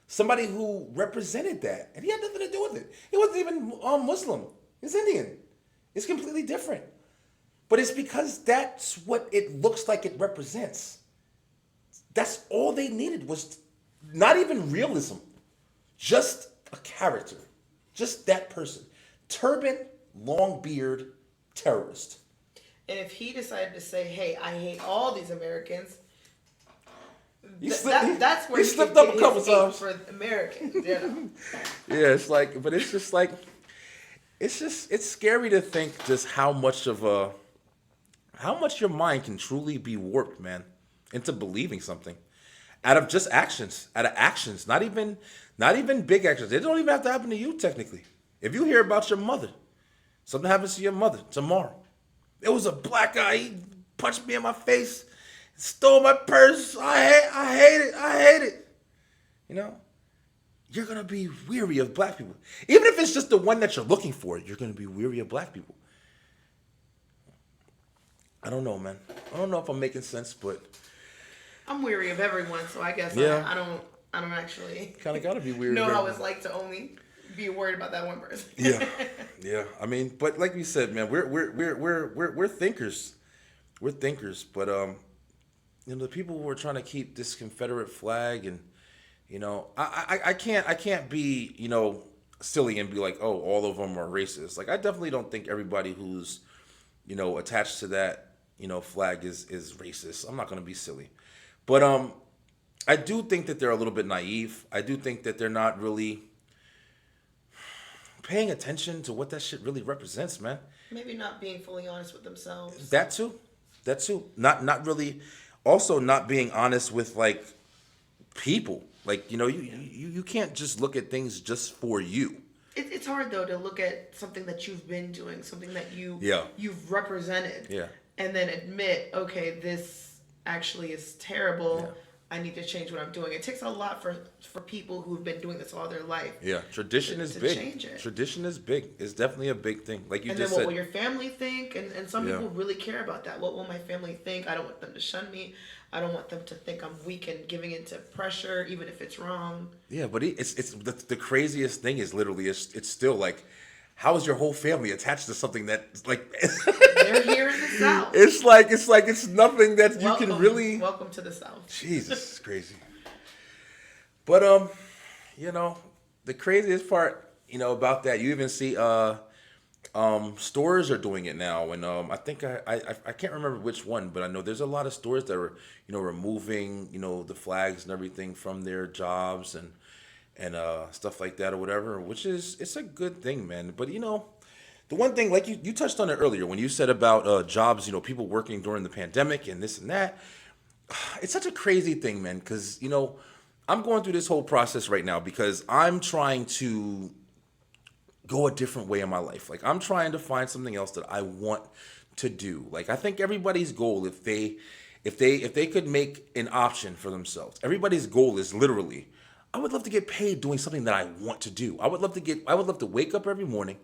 somebody who represented that, and he had nothing to do with it. He wasn't even Muslim. He's Indian. It's completely different. But it's because that's what it looks like it represents. That's all they needed, was not even realism, just a character, just that person. Turban, long beard, terrorist. And if he decided to say, "Hey, I hate all these Americans," that's where he he slipped could up get a couple his hate times. for Americans. You know? Yeah, it's like, but it's just like, it's scary to think just how much your mind can truly be warped, man, into believing something out of actions, not even big actions. It don't even have to happen to you technically. If you hear about your mother, something happens to your mother tomorrow. It was a black guy. He punched me in my face, stole my purse. I hate it. I hate it. You know, you're gonna be weary of black people, even if it's just the one that you're looking for. You're gonna be weary of black people. I don't know, man. I don't know if I'm making sense, but I'm weary of everyone, so I guess yeah, I don't actually kind of gotta be weary. know of how everyone. it's like to only be worried about that one person. Yeah, yeah. I mean, but like you said, man, we're thinkers. We're thinkers, but the people who are trying to keep this Confederate flag, and I can't be silly and be like, oh, all of them are racist. Like, I definitely don't think everybody who's attached to that flag is racist. I'm not gonna be silly, but I do think that they're a little bit naive. I do think that they're not really paying attention to what that shit really represents, man. Maybe not being fully honest with themselves. That too. That too. Not really. Also, not being honest with like people. Like you can't just look at things just for you. It's hard though to look at something that you've been doing, something that Yeah. you've represented, Yeah. and then admit, okay, this actually is terrible. Yeah. I need to change what I'm doing. It takes a lot for people who've been doing this all their life. Yeah. Tradition is to big. change it. Tradition is big. It's definitely a big thing. Like you And just then what said. will your family think? And some Yeah. people really care about that. What will my family think? I don't want them to shun me. I don't want them to think I'm weak and giving into pressure, even if it's wrong. Yeah, but it's the craziest thing is literally it's still like, how is your whole family attached to something that like They're here in the South. it's like it's nothing that you can really. Welcome to the South. Jesus, it's crazy. But the craziest part, about that, you even see stores are doing it now, and I think I can't remember which one, but I know there's a lot of stores that are removing the flags and everything from their jobs and stuff like that or whatever, which is it's a good thing, man. But the one thing, like you touched on it earlier when you said about jobs, people working during the pandemic and this and that. It's such a crazy thing, man, because I'm going through this whole process right now because I'm trying to go a different way in my life. Like, I'm trying to find something else that I want to do. Like, I think everybody's goal, if they could make an option for themselves, everybody's goal is literally, I would love to get paid doing something that I want to do. I would love to wake up every morning,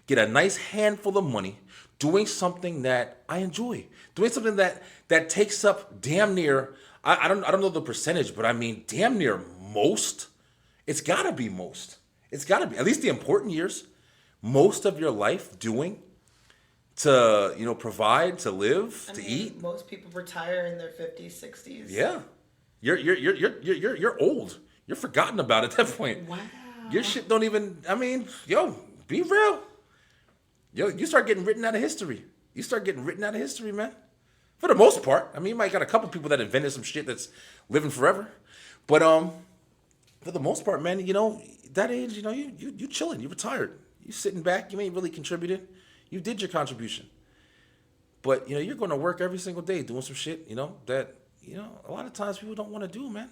get a nice handful of money, doing something that I enjoy, doing something that takes up damn near, I don't know the percentage, but I mean damn near most. It's gotta be most. It's gotta be at least the important years, most of your life doing to provide, to live, to eat. Most people retire in their 50s, 60s. Yeah, you're old. You're forgotten about at that point. Wow. Your shit don't even. I mean, be real. You start getting written out of history. You start getting written out of history, man. For the most part. I mean, you might got a couple people that invented some shit that's living forever. But for the most part, man, that age, you chilling, you retired. You sitting back, you ain't really contributed. You did your contribution. But, you're going to work every single day doing some shit, that, a lot of times people don't want to do, man.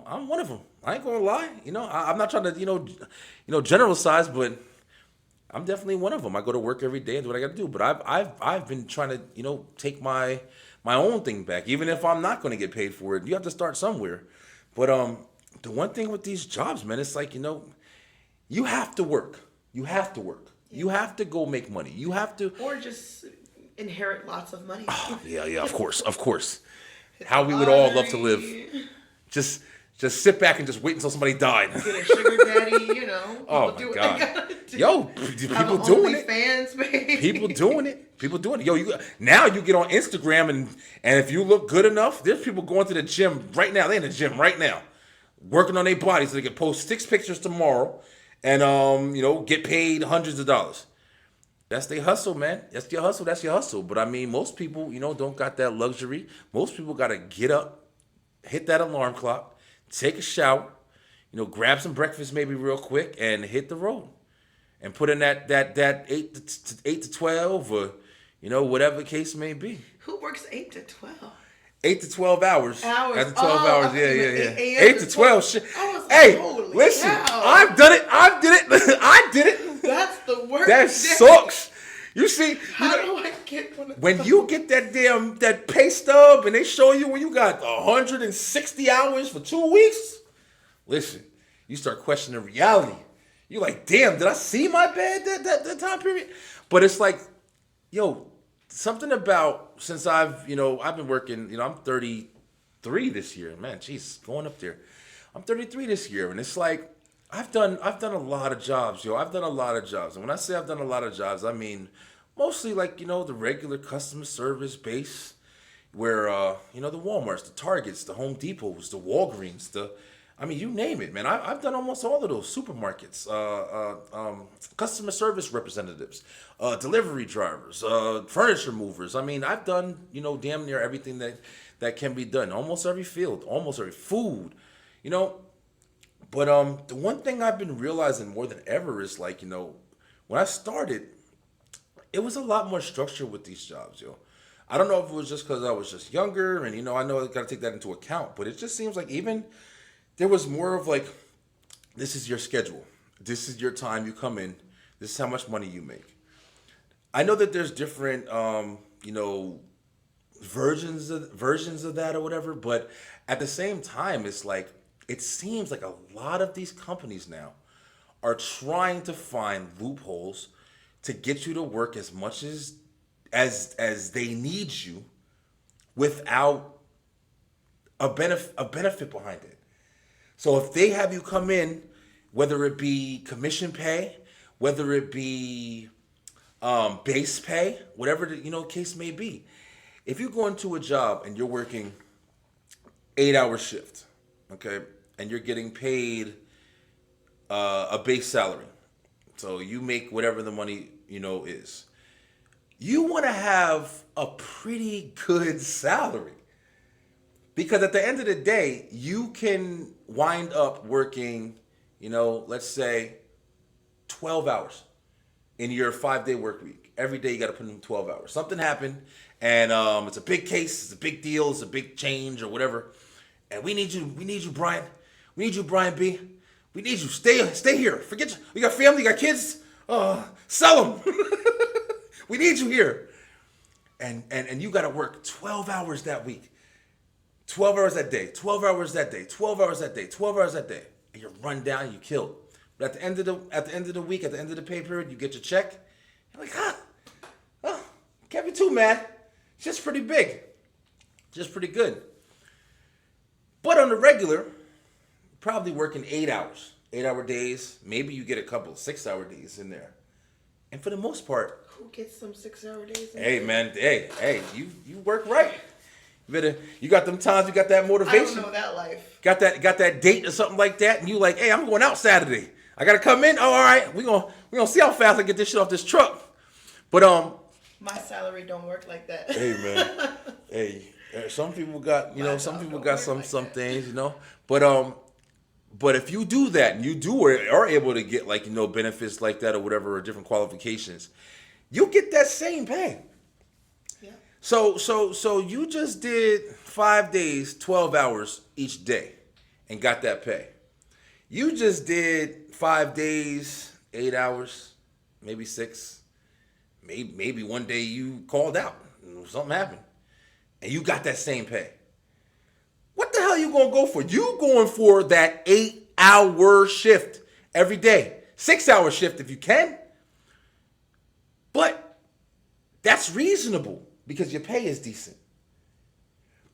I'm one of them. I ain't going to lie. I'm not trying to, generalize, but I'm definitely one of them. I go to work every day and do what I got to do. But I've been trying to, take my own thing back, even if I'm not going to get paid for it. You have to start somewhere. But the one thing with these jobs, man, it's like, you have to work. You have to work. Yeah. You have to go make money. You have to. Or just inherit lots of money. Oh, yeah, of course. How we would all love to live. Just sit back and just wait until somebody died. Get a sugar daddy, Oh my God. Yo, people doing it. Fans, baby. People doing it. Yo, now you get on Instagram and if you look good enough, there's people going to the gym right now. They in the gym right now, working on their bodies so they can post 6 pictures tomorrow and get paid hundreds of dollars. That's their hustle, man. That's your hustle. That's your hustle. But I mean, most people, don't got that luxury. Most people got to get up, hit that alarm clock, take a shower, grab some breakfast maybe real quick, and hit the road, and put in that 8 to 12 or whatever the case may be. Who works 8 to 12? 8 to 12 hours. Hours. After 12 hours, yeah. 8 to 12. Shit. I was like, Hey, holy listen, cow. I've done it. I did it. I did it. That's the worst. That sucks. You see, How do I get one of when those? you get that pay stub and they show you when you got 160 hours for 2 weeks, listen, you start questioning reality. You're like, damn, did I see my bad that time period? But it's like, something about since I've been working, I'm 33 this year. Man, jeez, going up there. I'm 33 this year, and it's like I've done a lot of jobs, I've done a lot of jobs. And when I say I've done a lot of jobs, I mean mostly like, the regular customer service base where the Walmarts, the Targets, the Home Depots, the Walgreens, you name it, man. I've done almost all of those supermarkets, customer service representatives, delivery drivers, furniture movers. I've done, damn near everything that can be done. Almost every field, almost every food, But the one thing I've been realizing more than ever is like, when I started, it was a lot more structure with these jobs, I don't know if it was just because I was just younger and, I know I got to take that into account, but it just seems like even there was more of like, this is your schedule. This is your time you come in. This is how much money you make. I know that there's different, versions of that or whatever, but at the same time, it's like, it seems like a lot of these companies now are trying to find loopholes to get you to work as much as they need you without a benefit behind it. So if they have you come in, whether it be commission pay, whether it be base pay, whatever the case may be, if you go into a job and you're working 8-hour shift, okay, and you're getting paid a base salary, so you make whatever the money is, you want to have a pretty good salary. Because at the end of the day, you can wind up working, let's say 12 hours in your 5-day work week. Every day you got to put in 12 hours. Something happened and it's a big case, it's a big deal, it's a big change or whatever. And we need you, Brian. We need you, Brian B. We need you. Stay here. Forget you. We got family, you got kids. Sell them. We need you here. And you got to work 12 hours that week. 12 hours that day, 12 hours that day, 12 hours that day, 12 hours that day. And you're run down, you killed. But at the end of the week, at the end of the pay period, you get your check. You're like, can't be too mad. It's just pretty big. Just pretty good. But on the regular, probably working 8 hours. 8-hour days. Maybe you get a couple 6-hour days in there. And for the most part, who gets some 6-hour days? Hey man, hey, you work right. You got them times, you got that motivation. I don't know that life. Got that date or something like that, and you like, hey, I'm going out Saturday. I gotta come in. Oh, all right, we gonna see how fast I get this shit off this truck. But my salary don't work like that. Hey man, hey, some people got some things, But if you do that and you do or are able to get like benefits like that or whatever or different qualifications, you get that same pay. Yeah. So you just did 5 days, 12 hours each day and got that pay. You just did 5 days, 8 hours, maybe 6. Maybe one day you called out, something happened, and you got that same pay. What the hell are you gonna go for? You going for that 8-hour shift every day, 6-hour shift if you can. But that's reasonable because your pay is decent.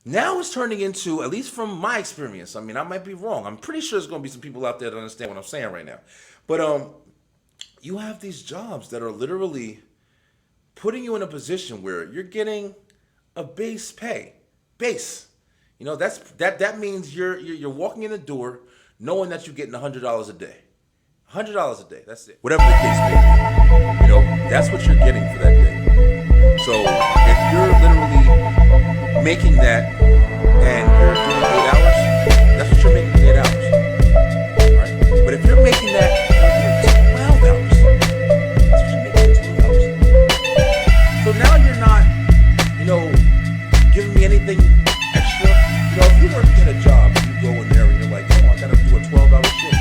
Now it's turning into, at least from my experience, I might be wrong. I'm pretty sure there's going to be some people out there that understand what I'm saying right now. But you have these jobs that are literally putting you in a position where you're getting a base pay. Base. That means you're walking in the door knowing that you're getting $100 a day. $100 a day. That's it. Whatever the case may be. That's what you're getting for that day. So if you're literally making that and you're doing 8 hours, that's what you're making in 8 hours. All right. But if you're making that in 12 hours, that's what you're making in 12 hours. So now you're not, giving me anything extra. If you work at a job, you go in there and you're like, oh, I gotta do a 12-hour shift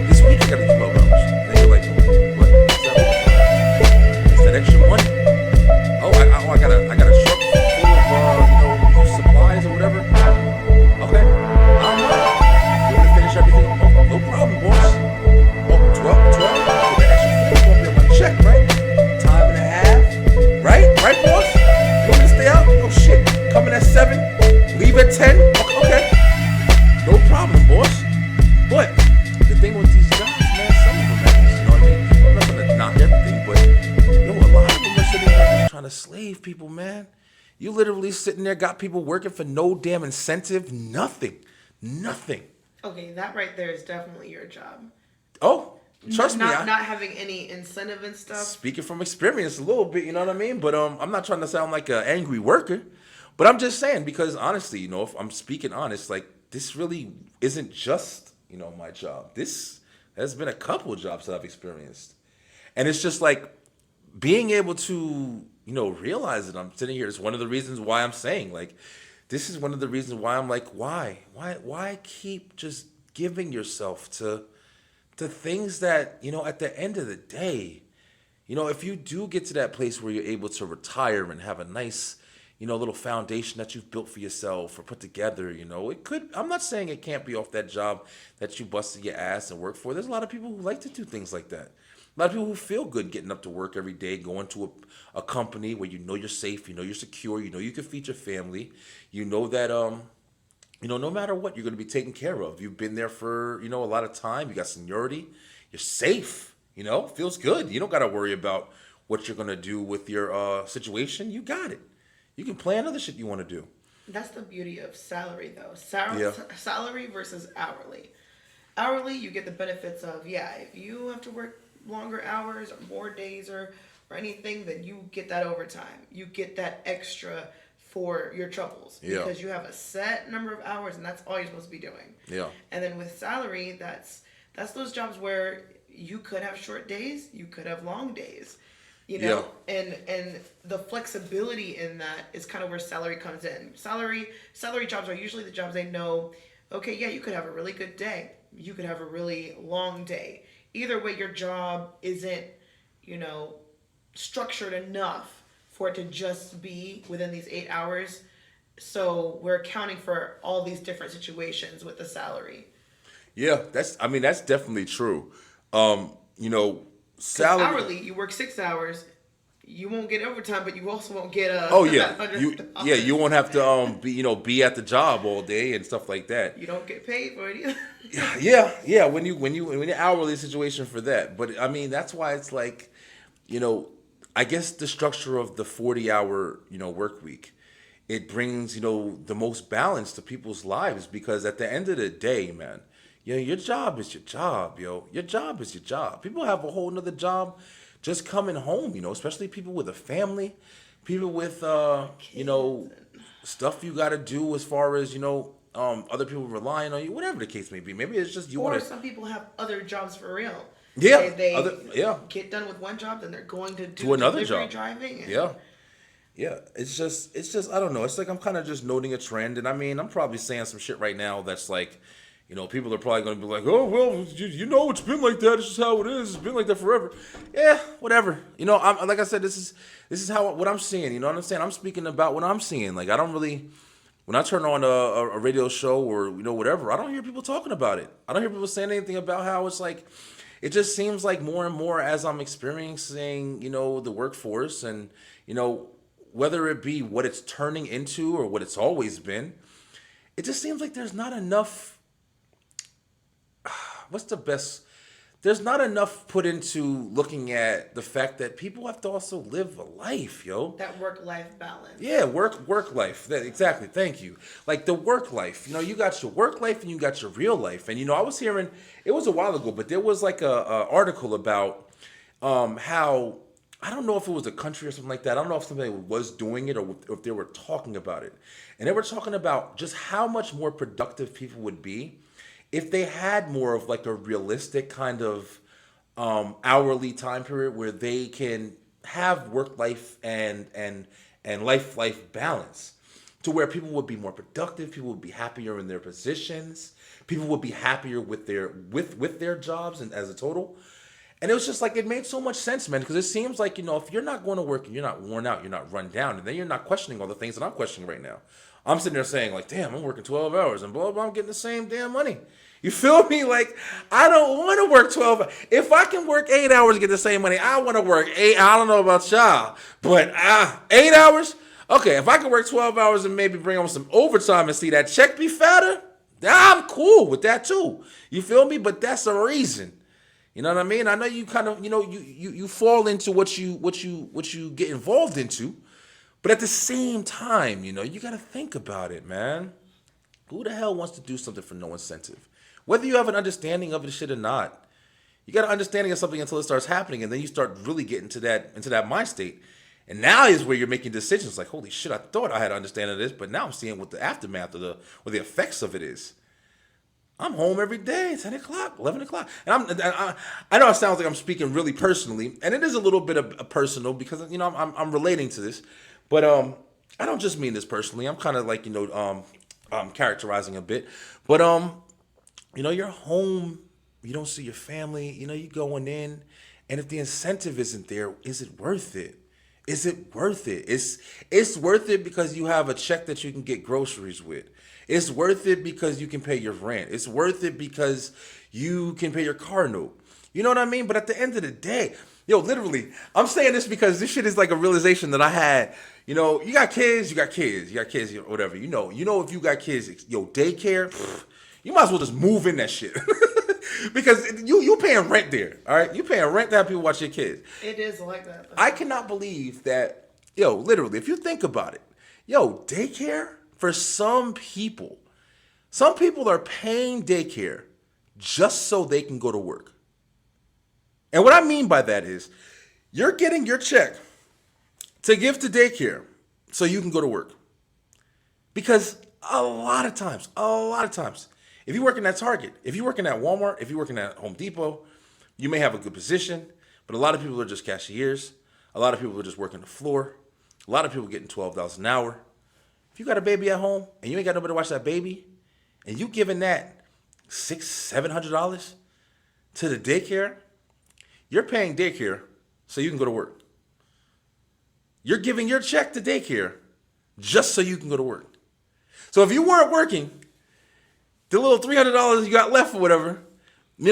this week I gotta do 12 hours. Then you're like, oh, what? Is that overtime? Is that extra money? Oh, I got a truck full of supplies or whatever. Okay, I'm right. You want to finish everything? Oh, no problem, boss. Oh, 12. So the extra 4 is gonna be on my check, right? Time and a half, right? Right, boss? You want me to stay out? Oh shit, coming at 7, leave at 10. Okay, no problem, boss. But the thing with these jobs, man, some of them, at least, you know what I mean? I'm not gonna knock everything, but a lot of them are sitting there just trying to slave people, man. You literally sitting there, got people working for no damn incentive, nothing. Okay, that right there is definitely your job. Oh, trust me. Not having any incentive and stuff. Speaking from experience a little bit, you know what I mean? But I'm not trying to sound like an angry worker, but I'm just saying, because honestly, if I'm speaking honest, like, this really isn't just, my job. This has been a couple of jobs that I've experienced. And it's just like being able to, realize that I'm sitting here is one of the reasons why I'm saying, like, this is one of the reasons why I'm like, why keep just giving yourself to things that, at the end of the day, if you do get to that place where you're able to retire and have a nice, little foundation that you've built for yourself or put together, it could, I'm not saying it can't be off that job that you busted your ass and work for. There's a lot of people who like to do things like that. A lot of people who feel good getting up to work every day, going to a company where you're safe, you're secure, you can feed your family, that, no matter what, you're going to be taken care of. You've been there for, a lot of time. You got seniority. You're safe, feels good. You don't got to worry about what you're going to do with your situation. You got it. You can plan other shit you want to do. That's the beauty of salary, though. Yeah. Salary versus hourly. Hourly, you get the benefits of, if you have to work longer hours or more days or anything, then you get that overtime. You get that extra for your troubles. Yeah. Because you have a set number of hours, and that's all you're supposed to be doing. Yeah. And then with salary, that's those jobs where you could have short days, you could have long days. And the flexibility in that is kind of where salary comes in. Salary jobs are usually the jobs they know, okay, you could have a really good day. You could have a really long day. Either way, your job isn't, structured enough for it to just be within these 8 hours. So we're accounting for all these different situations with the salary. Yeah, that's definitely true. Salary. Hourly, you work 6 hours, you won't get overtime, but you also won't get a. Oh yeah, you won't have to be at the job all day and stuff like that. You don't get paid for it either. Yeah. When you're hourly situation for that, but that's why it's like, I guess the structure of the 40-hour work week, it brings the most balance to people's lives, because at the end of the day, man. Your job is your job, yo. Your job is your job. People have a whole nother job just coming home, especially people with a family, people with, stuff you got to do as far as, other people relying on you, whatever the case may be. Maybe it's just you want to. Or some people have other jobs for real. Yeah. They get done with one job, then they're going to do another delivery job. Driving. Yeah. It's just, I don't know. It's like I'm kind of just noting a trend. And I'm probably saying some shit right now that's like, people are probably going to be like, oh, well, it's been like that. It's just how it is. It's been like that forever. Yeah, whatever. I'm like I said, this is what I'm seeing. You know what I'm saying? I'm speaking about what I'm seeing. Like, I don't really, when I turn on a radio show or, whatever, I don't hear people talking about it. I don't hear people saying anything about how it's like, it just seems like more and more as I'm experiencing, the workforce and, whether it be what it's turning into or what it's always been, it just seems like there's not enough. What's the best there's not enough put into looking at the fact that people have to also live a life, yo. That work-life balance. Yeah, work life. Exactly. Thank you. Like the work life. You got your work life and you got your real life. And I was hearing, it was a while ago, but there was like a article about how, I don't know if it was a country or something like that. I don't know if somebody was doing it or if they were talking about it. And they were talking about just how much more productive people would be if they had more of like a realistic kind of hourly time period where they can have work life and life balance, to where people would be more productive, people would be happier in their positions, people would be happier with their jobs and as a total. And it was just like, it made so much sense, man, because it seems like, if you're not going to work and you're not worn out, you're not run down, and then you're not questioning all the things that I'm questioning right now. I'm sitting there saying like, damn, I'm working 12 hours and blah, blah, I'm getting the same damn money. You feel me? Like, I don't want to work 12 hours. If I can work 8 hours and get the same money, I want to work 8. I don't know about y'all, but 8 hours? Okay, if I can work 12 hours and maybe bring on some overtime and see that check be fatter, I'm cool with that too. You feel me? But that's a reason. You know what I mean? I know you kind of, you fall into what you get involved into, but at the same time, you got to think about it, man. Who the hell wants to do something for no incentive? Whether you have an understanding of the shit or not, you got an understanding of something until it starts happening, and then you start really getting into that mind state. And now is where you're making decisions like, holy shit, I thought I had an understanding of this, but now I'm seeing what the aftermath or the effects of it is. I'm home every day, 10 o'clock, 11 o'clock. And I know it sounds like I'm speaking really personally, and it is a little bit of personal because, I'm relating to this. But I don't just mean this personally. I'm kind of like, characterizing a bit. But, you're home, you don't see your family, you're going in, and if the incentive isn't there, is it worth it? Is it worth it? It's worth it because you have a check that you can get groceries with. It's worth it because you can pay your rent. It's worth it because you can pay your car note. You know what I mean? But at the end of the day, literally, I'm saying this because this shit is like a realization that I had. You got kids, whatever. If you got kids, daycare, you might as well just move in that shit. Because you paying rent there, all right? You paying rent to have people watch your kids. It is like that. I cannot believe that, literally, if you think about it, daycare, for some people are paying daycare just so they can go to work. And what I mean by that is, you're getting your check to give to daycare so you can go to work. Because a lot of times, if you're working at Target, if you're working at Walmart, if you're working at Home Depot, you may have a good position, but a lot of people are just cashiers. A lot of people are just working the floor. A lot of people getting $12 an hour. If you got a baby at home and you ain't got nobody to watch that baby, and you giving that $600-$700 to the daycare, you're paying daycare so you can go to work. You're giving your check to daycare just so you can go to work. So if you weren't working, the little $300 you got left or whatever, and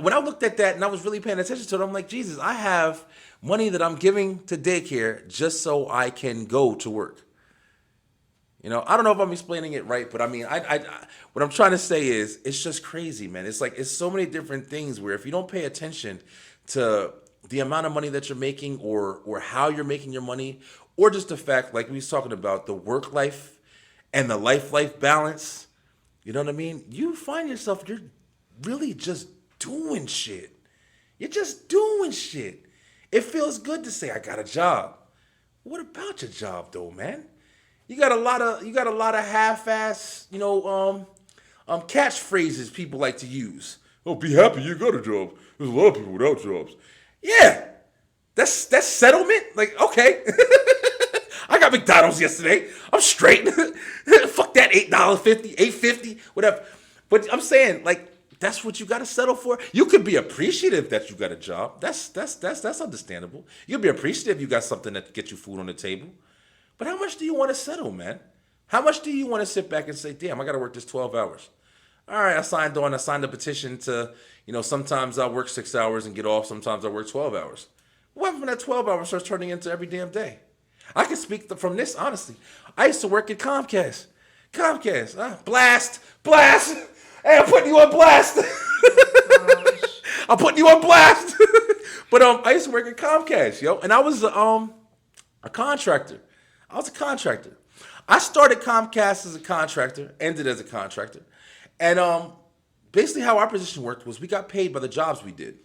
when I looked at that and I was really paying attention to it, I'm like, Jesus, I have money that I'm giving to daycare just so I can go to work. I don't know if I'm explaining it right, but I mean, I what I'm trying to say is, it's just crazy, man. It's like, it's so many different things where if you don't pay attention to the amount of money that you're making or how you're making your money, or just the fact, like we was talking about, the work life and the life balance, you know what I mean? You find yourself, you're really just doing shit. You're just doing shit. It feels good to say, I got a job. What about your job though, man? You got a lot of half-ass, catchphrases people like to use. Oh, be happy you got a job. There's a lot of people without jobs. Yeah, that's settlement. Like, okay, I got McDonald's yesterday. I'm straight. Fuck that $8.50, $8.50, whatever. But I'm saying, like, that's what you got to settle for. You could be appreciative that you got a job. That's understandable. You could be appreciative you got something that gets you food on the table. But how much do you want to settle, man? How much do you want to sit back and say, damn, I got to work this 12 hours? All right, I signed a petition to, sometimes I'll work 6 hours and get off. Sometimes I work 12 hours. What happens when that 12 hours starts turning into every damn day? I can speak from this, honestly. I used to work at Comcast. Blast. Hey, I'm putting you on blast. I'm putting you on blast. But I used to work at Comcast, yo, and I was a contractor. I was a contractor. I started Comcast as a contractor, ended as a contractor, and basically how our position worked was we got paid by the jobs we did.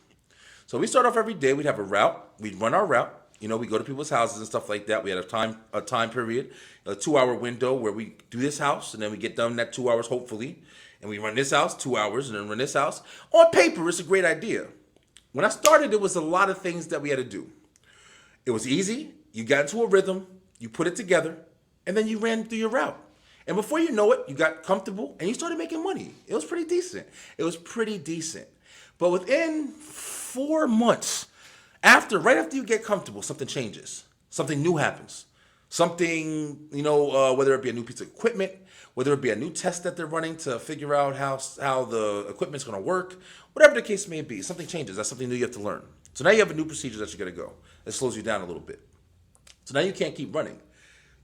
So we start off every day. We'd have a route. We'd run our route. You know, we go to people's houses and stuff like that. We had a time period, a 2-hour window where we do this house, and then we get done in that 2 hours, hopefully, and we run this house 2 hours, and then run this house. On paper, it's a great idea. When I started, there was a lot of things that we had to do. It was easy. You got into a rhythm. You put it together, and then you ran through your route. And before you know it, you got comfortable, and you started making money. It was pretty decent. But within 4 months, right after you get comfortable, something changes. Something new happens. Something, whether it be a new piece of equipment, whether it be a new test that they're running to figure out how the equipment's going to work, whatever the case may be, something changes. That's something new you have to learn. So now you have a new procedure that you got to go. It slows you down a little bit. So now you can't keep running.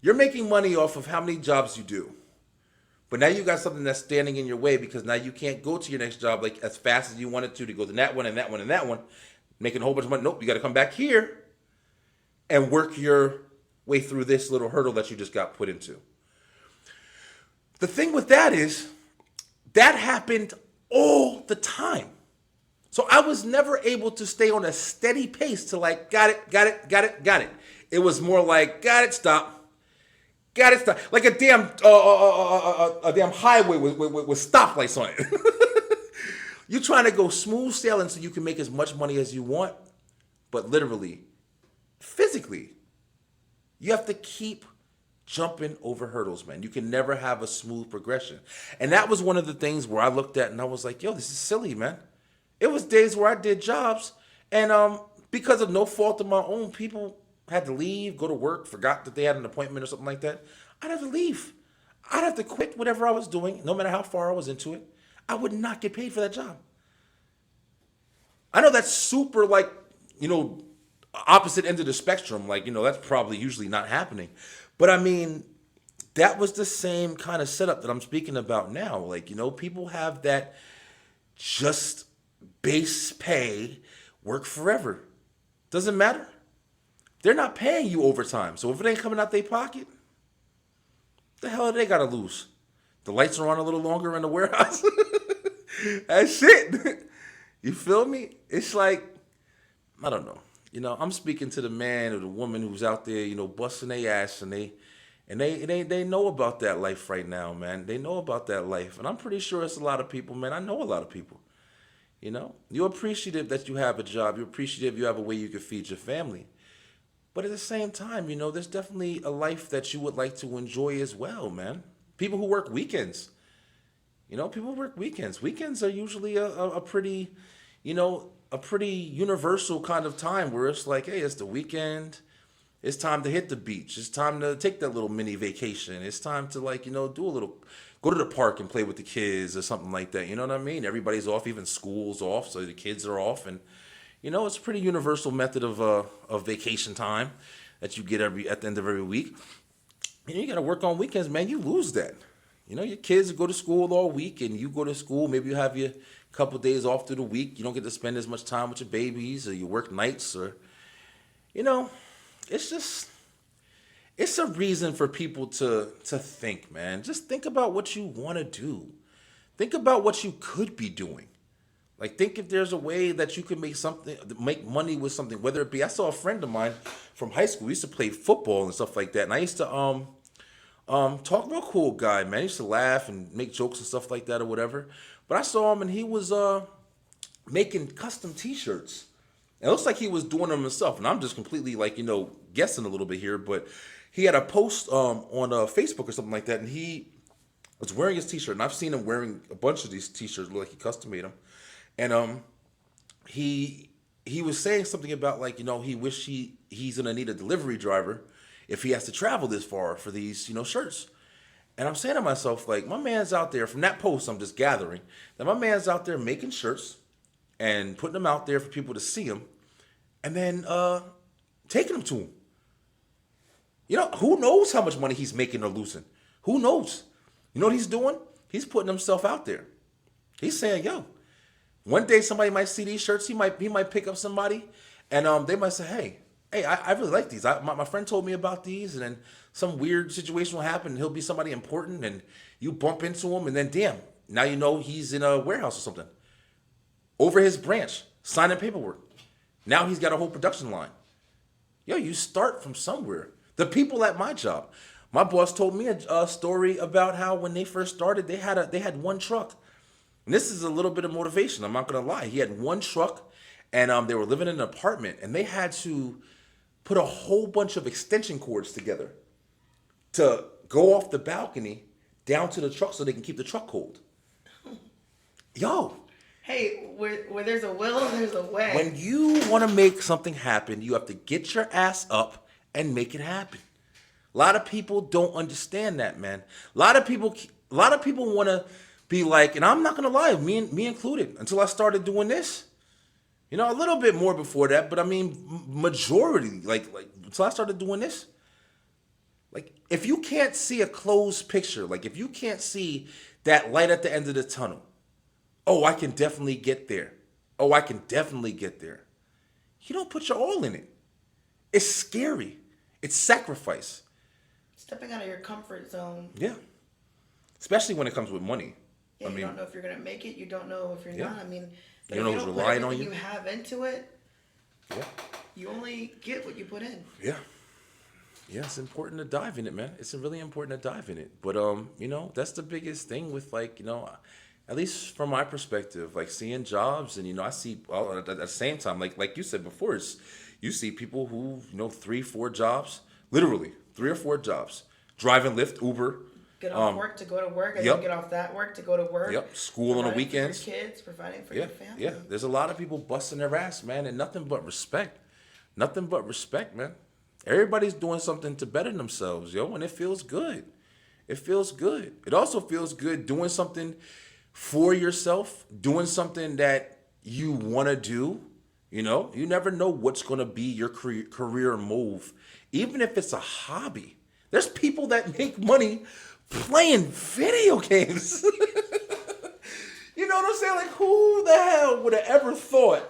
You're making money off of how many jobs you do. But now you got something that's standing in your way because now you can't go to your next job like as fast as you wanted to go to that one and that one and that one, making a whole bunch of money. Nope, you got to come back here and work your way through this little hurdle that you just got put into. The thing with that is that happened all the time. So I was never able to stay on a steady pace to like, got it. It was more like, got it, stop. Like a damn highway with stoplights on it. You're trying to go smooth sailing so you can make as much money as you want, but literally, physically, you have to keep jumping over hurdles, man. You can never have a smooth progression. And that was one of the things where I looked at and I was like, yo, this is silly, man. It was days where I did jobs and because of no fault of my own, people had to leave, go to work, forgot that they had an appointment or something like that. I'd have to leave. I'd have to quit whatever I was doing, no matter how far I was into it. I would not get paid for that job. I know that's super opposite end of the spectrum. That's probably usually not happening. But I mean, that was the same kind of setup that I'm speaking about now. People have that just base pay, work forever. Doesn't matter. They're not paying you overtime. So if it ain't coming out their pocket, the hell do they got to lose? The lights are on a little longer in the warehouse. That's it. You feel me? It's like, I don't know. I'm speaking to the man or the woman who's out there, busting their ass and they know about that life right now, man. They know about that life. And I'm pretty sure it's a lot of people, man. I know a lot of people. You're appreciative that you have a job. You're appreciative you have a way you can feed your family. But at the same time, there's definitely a life that you would like to enjoy as well, man. People who work weekends. People who work weekends. Weekends are usually a pretty universal kind of time where it's like, hey, it's the weekend. It's time to hit the beach. It's time to take that little mini vacation. It's time to go to the park and play with the kids or something like that. You know what I mean? Everybody's off, even school's off, so the kids are off. And, it's a pretty universal method of vacation time that you get at the end of every week. And you got to work on weekends, man. You lose that. Your kids go to school all week and you go to school. Maybe you have your couple days off through the week. You don't get to spend as much time with your babies or you work nights or, it's a reason for people to think, man. Just think about what you want to do. Think about what you could be doing. Think if there's a way that you can make money with something, whether it be, I saw a friend of mine from high school. We used to play football and stuff like that. And I used to, talk real cool guy, man. He used to laugh and make jokes and stuff like that or whatever. But I saw him and he was, making custom t-shirts. It looks like he was doing them himself. And I'm just completely guessing a little bit here, but he had a post, on Facebook or something like that. And he was wearing his t-shirt and I've seen him wearing a bunch of these t-shirts, look like he custom made them. And he was saying something about he wish he's gonna need a delivery driver if he has to travel this far for these shirts. And I'm saying to myself, my man's out there from that post. I'm just gathering that my man's out there making shirts and putting them out there for people to see them, and then taking them to him. Who knows how much money he's making or losing? Who knows? You know what he's doing? He's putting himself out there. He's saying, yo, One day somebody might see these shirts. He might pick up somebody, and they might say, hey, I really like these. My friend told me about these, and then some weird situation will happen. And he'll be somebody important, and you bump into him, and then damn, now you know he's in a warehouse or something. Over his branch, signing paperwork. Now he's got a whole production line. Yo, you start from somewhere. The people at my job, my boss told me a story about how when they first started, they had one truck. And this is a little bit of motivation. I'm not gonna lie. He had one truck, and they were living in an apartment, and they had to put a whole bunch of extension cords together to go off the balcony down to the truck so they can keep the truck cold. Yo. Hey, where there's a will, there's a way. When you want to make something happen, you have to get your ass up and make it happen. A lot of people don't understand that, man. A lot of people want to be like, and I'm not gonna lie, me included, until I started doing this. You know, a little bit more before that, but I mean, majority, like until I started doing this. Like, if you can't see a closed picture, like if you can't see that light at the end of the tunnel, oh, I can definitely get there. Oh, I can definitely get there. You don't put your all in it. It's scary. It's sacrifice. Stepping out of your comfort zone. Yeah. Especially when it comes with money. Yeah, you don't know if you're going to make it. You don't know if you're not. I mean, you don't know who's relying on you. You have into it. Yeah. You only get what you put in. Yeah. Yeah, it's important to dive in it, man. It's really important to dive in it. But, you know, that's the biggest thing with, like, you know, at least from my perspective, like seeing jobs, and you know, I see at the same time, like you said before, you see people who, you know, 3-4 jobs, literally 3 or 4 jobs, driving Lyft, Uber, get off work to go to work, and then get off that work to go to work. Yep, school on the weekends, for your kids, providing for your family. Yeah, there's a lot of people busting their ass, man, and nothing but respect, man. Everybody's doing something to better themselves, yo, and it feels good. It feels good. It also feels good doing something for yourself, doing something that you want to do. You know, you never know what's going to be your career move, even if it's a hobby. There's people that make money playing video games. You know what I'm saying? Like, who the hell would have ever thought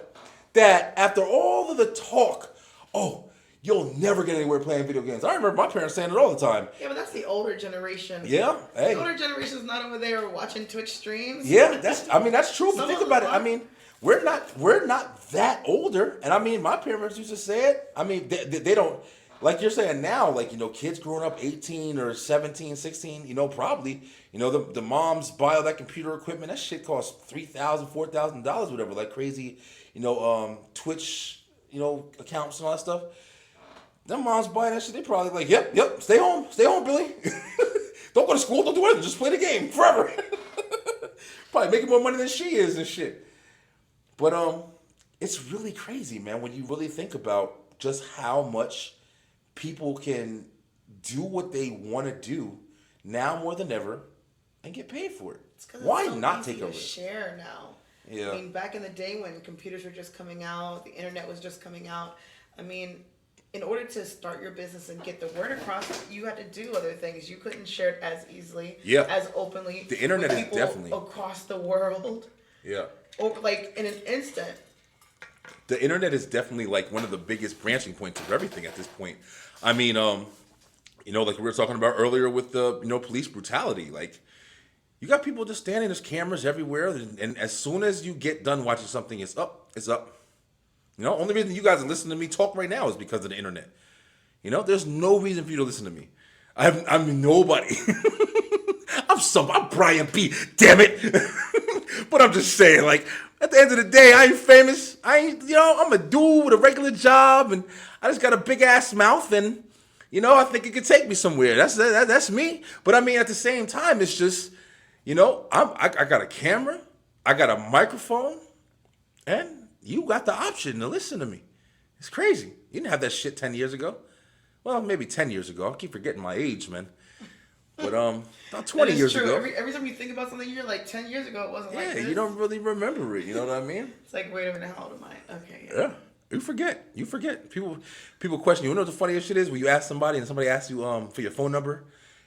that after all of the talk, oh, you'll never get anywhere playing video games. I remember my parents saying it all the time. Yeah, but that's the older generation. Yeah, hey. The older generation's not over there watching Twitch streams. Yeah, that's true. But think about it. I mean, we're not that older. And I mean, my parents used to say it. I mean, they don't, like you're saying now, like, you know, kids growing up 18 or 17, 16, you know, probably, you know, the moms buy all that computer equipment. That shit costs $3,000, $4,000, whatever, like crazy, you know, Twitch, you know, accounts and all that stuff. Them moms buying that shit, they probably like, yep, stay home, Billy. Don't go to school, don't do anything, just play the game forever. Probably making more money than she is and shit. But it's really crazy, man, when you really think about just how much people can do what they want to do now more than ever and get paid for it. Why it's so not easy take a risk? Share now. Yeah. I mean, back in the day when computers were just coming out, the internet was just coming out. I mean, in order to start your business and get the word across, you had to do other things. You couldn't share it as easily, as openly. The internet with is people definitely across the world. Yeah. Over, like, in an instant. The internet is definitely like one of the biggest branching points of everything at this point. I mean, you know, like we were talking about earlier with the, you know, police brutality. Like, you got people just standing, there's cameras everywhere, and as soon as you get done watching something, it's up. You know, only reason you guys are listening to me talk right now is because of the internet. You know, there's no reason for you to listen to me. I'm nobody. I'm Brian B. Damn it. But I'm just saying, like, at the end of the day, I ain't famous. You know, I'm a dude with a regular job, and I just got a big ass mouth, and, you know, I think it could take me somewhere. That's me. But I mean, at the same time, it's just, you know, I got a camera, I got a microphone, and you got the option to listen to me. It's crazy. You didn't have that shit 10 years ago. Well, maybe 10 years ago. I keep forgetting my age, man. But about 20 years true. ago. Every time you think about something, you're like, 10 years ago, it wasn't like this. Yeah, you don't really remember it. You know what I mean? It's like, wait a minute, how old am I? Okay. Yeah. You forget. People question you. You know what the funniest shit is? When you ask somebody and somebody asks you for your phone number,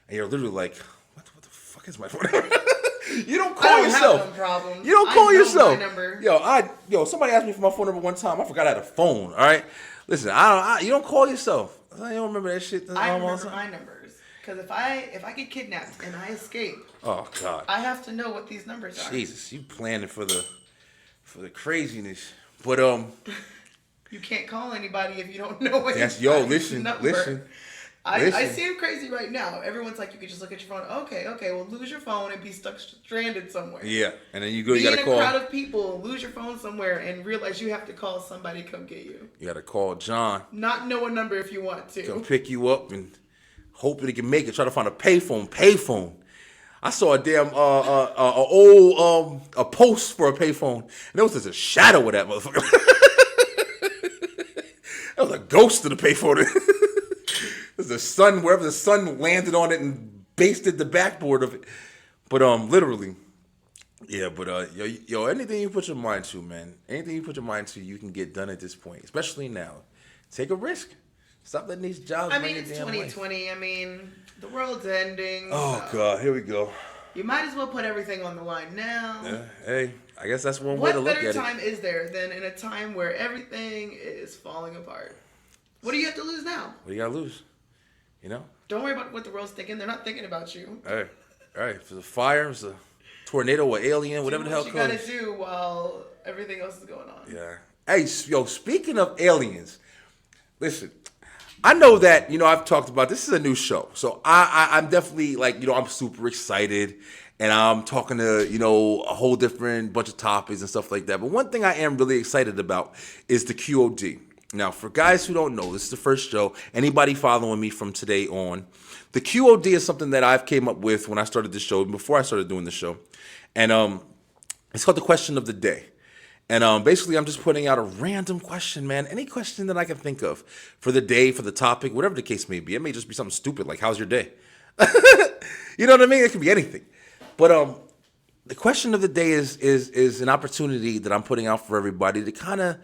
and you're literally like, what the fuck is my phone number? You don't I call don't yourself. have them problems. You don't I call know yourself. my number. Somebody asked me for my phone number one time. I forgot I had a phone. All right, listen, you don't call yourself. I don't remember that shit. I remember my numbers because if I get kidnapped and I escape, Oh God, I have to know what these numbers are. Jesus, you planning for the craziness. But You can't call anybody if you don't know what listen. I seem crazy right now. Everyone's like, you could just look at your phone. Okay, well, lose your phone and be stuck stranded somewhere. Yeah, and then you Be gotta in call. a crowd of people, lose your phone somewhere, and realize you have to call somebody to come get you. You gotta call John. Not know a number if you want to. Come pick you up and hope that he can make it. Try to find a payphone. I saw a damn a post for a payphone, and there was just a shadow of that motherfucker. That was a ghost of the payphone. It was the sun, wherever the sun landed on it and basted the backboard of it. But literally, yeah. But yo, anything you put your mind to, man, anything you put your mind to, you can get done at this point. Especially now, take a risk. Stop letting these jobs. I mean, it's 2020. Life. I mean, the world's ending. Oh God, here we go. You might as well put everything on the line now. Yeah, hey, I guess that's one way to look at it. What better time is there than in a time where everything is falling apart? What do you have to lose now? What do you gotta lose? You know? Don't worry about what the world's thinking. They're not thinking about you. All right. If it's a fire, it's a tornado, or alien, whatever the hell comes. What you gotta do while everything else is going on. Yeah. Hey, yo, speaking of aliens, listen, I know that, I've talked about, this is a new show. So I'm definitely I'm super excited. And I'm talking to, a whole different bunch of topics and stuff like that. But one thing I am really excited about is the QOD. Now, for guys who don't know, this is the first show. Anybody following me from today on, the QOD is something that I've came up with when I started the show, before I started doing the show. And it's called the question of the day. And basically, I'm just putting out a random question, man. Any question that I can think of for the day, for the topic, whatever the case may be. It may just be something stupid, like, how's your day? You know what I mean? It could be anything. But the question of the day is an opportunity that I'm putting out for everybody to kind of,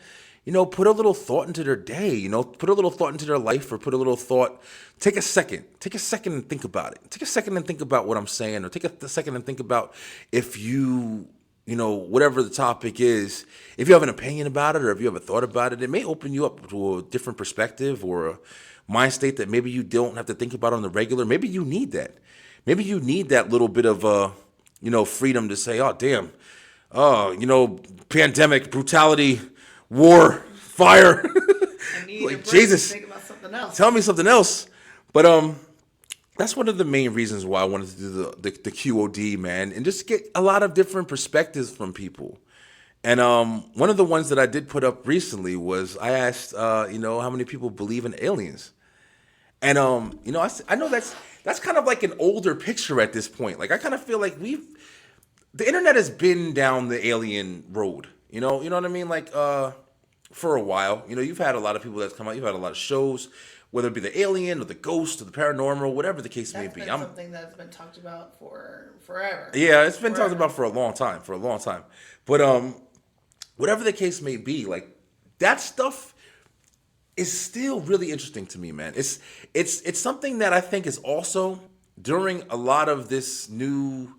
put a little thought into their day, put a little thought into their life, or put a little thought. Take a second and think about it. Take a second and think about what I'm saying, or take a second and think about if whatever the topic is, if you have an opinion about it, or if you have a thought about it, it may open you up to a different perspective or a mind state that maybe you don't have to think about on the regular. Maybe you need that. Maybe you need that little bit of, freedom to say, oh, damn, pandemic, brutality, war, fire. I need like, Jesus, think about something else. Tell me something else. But that's one of the main reasons why I wanted to do the QOD, man, and just get a lot of different perspectives from people. And one of the ones that I did put up recently was I asked, how many people believe in aliens? And I know that's kind of like an older picture at this point. Like, I kind of feel like the internet has been down the alien road. You know what I mean? Like, for a while, you've had a lot of people that's come out. You've had a lot of shows, whether it be the alien or the ghost or the paranormal, whatever the case may be. That's something that's been talked about for forever. Yeah, it's been talked about for a long time. But whatever the case may be, like, that stuff is still really interesting to me, man. It's something that I think is also, during a lot of this new,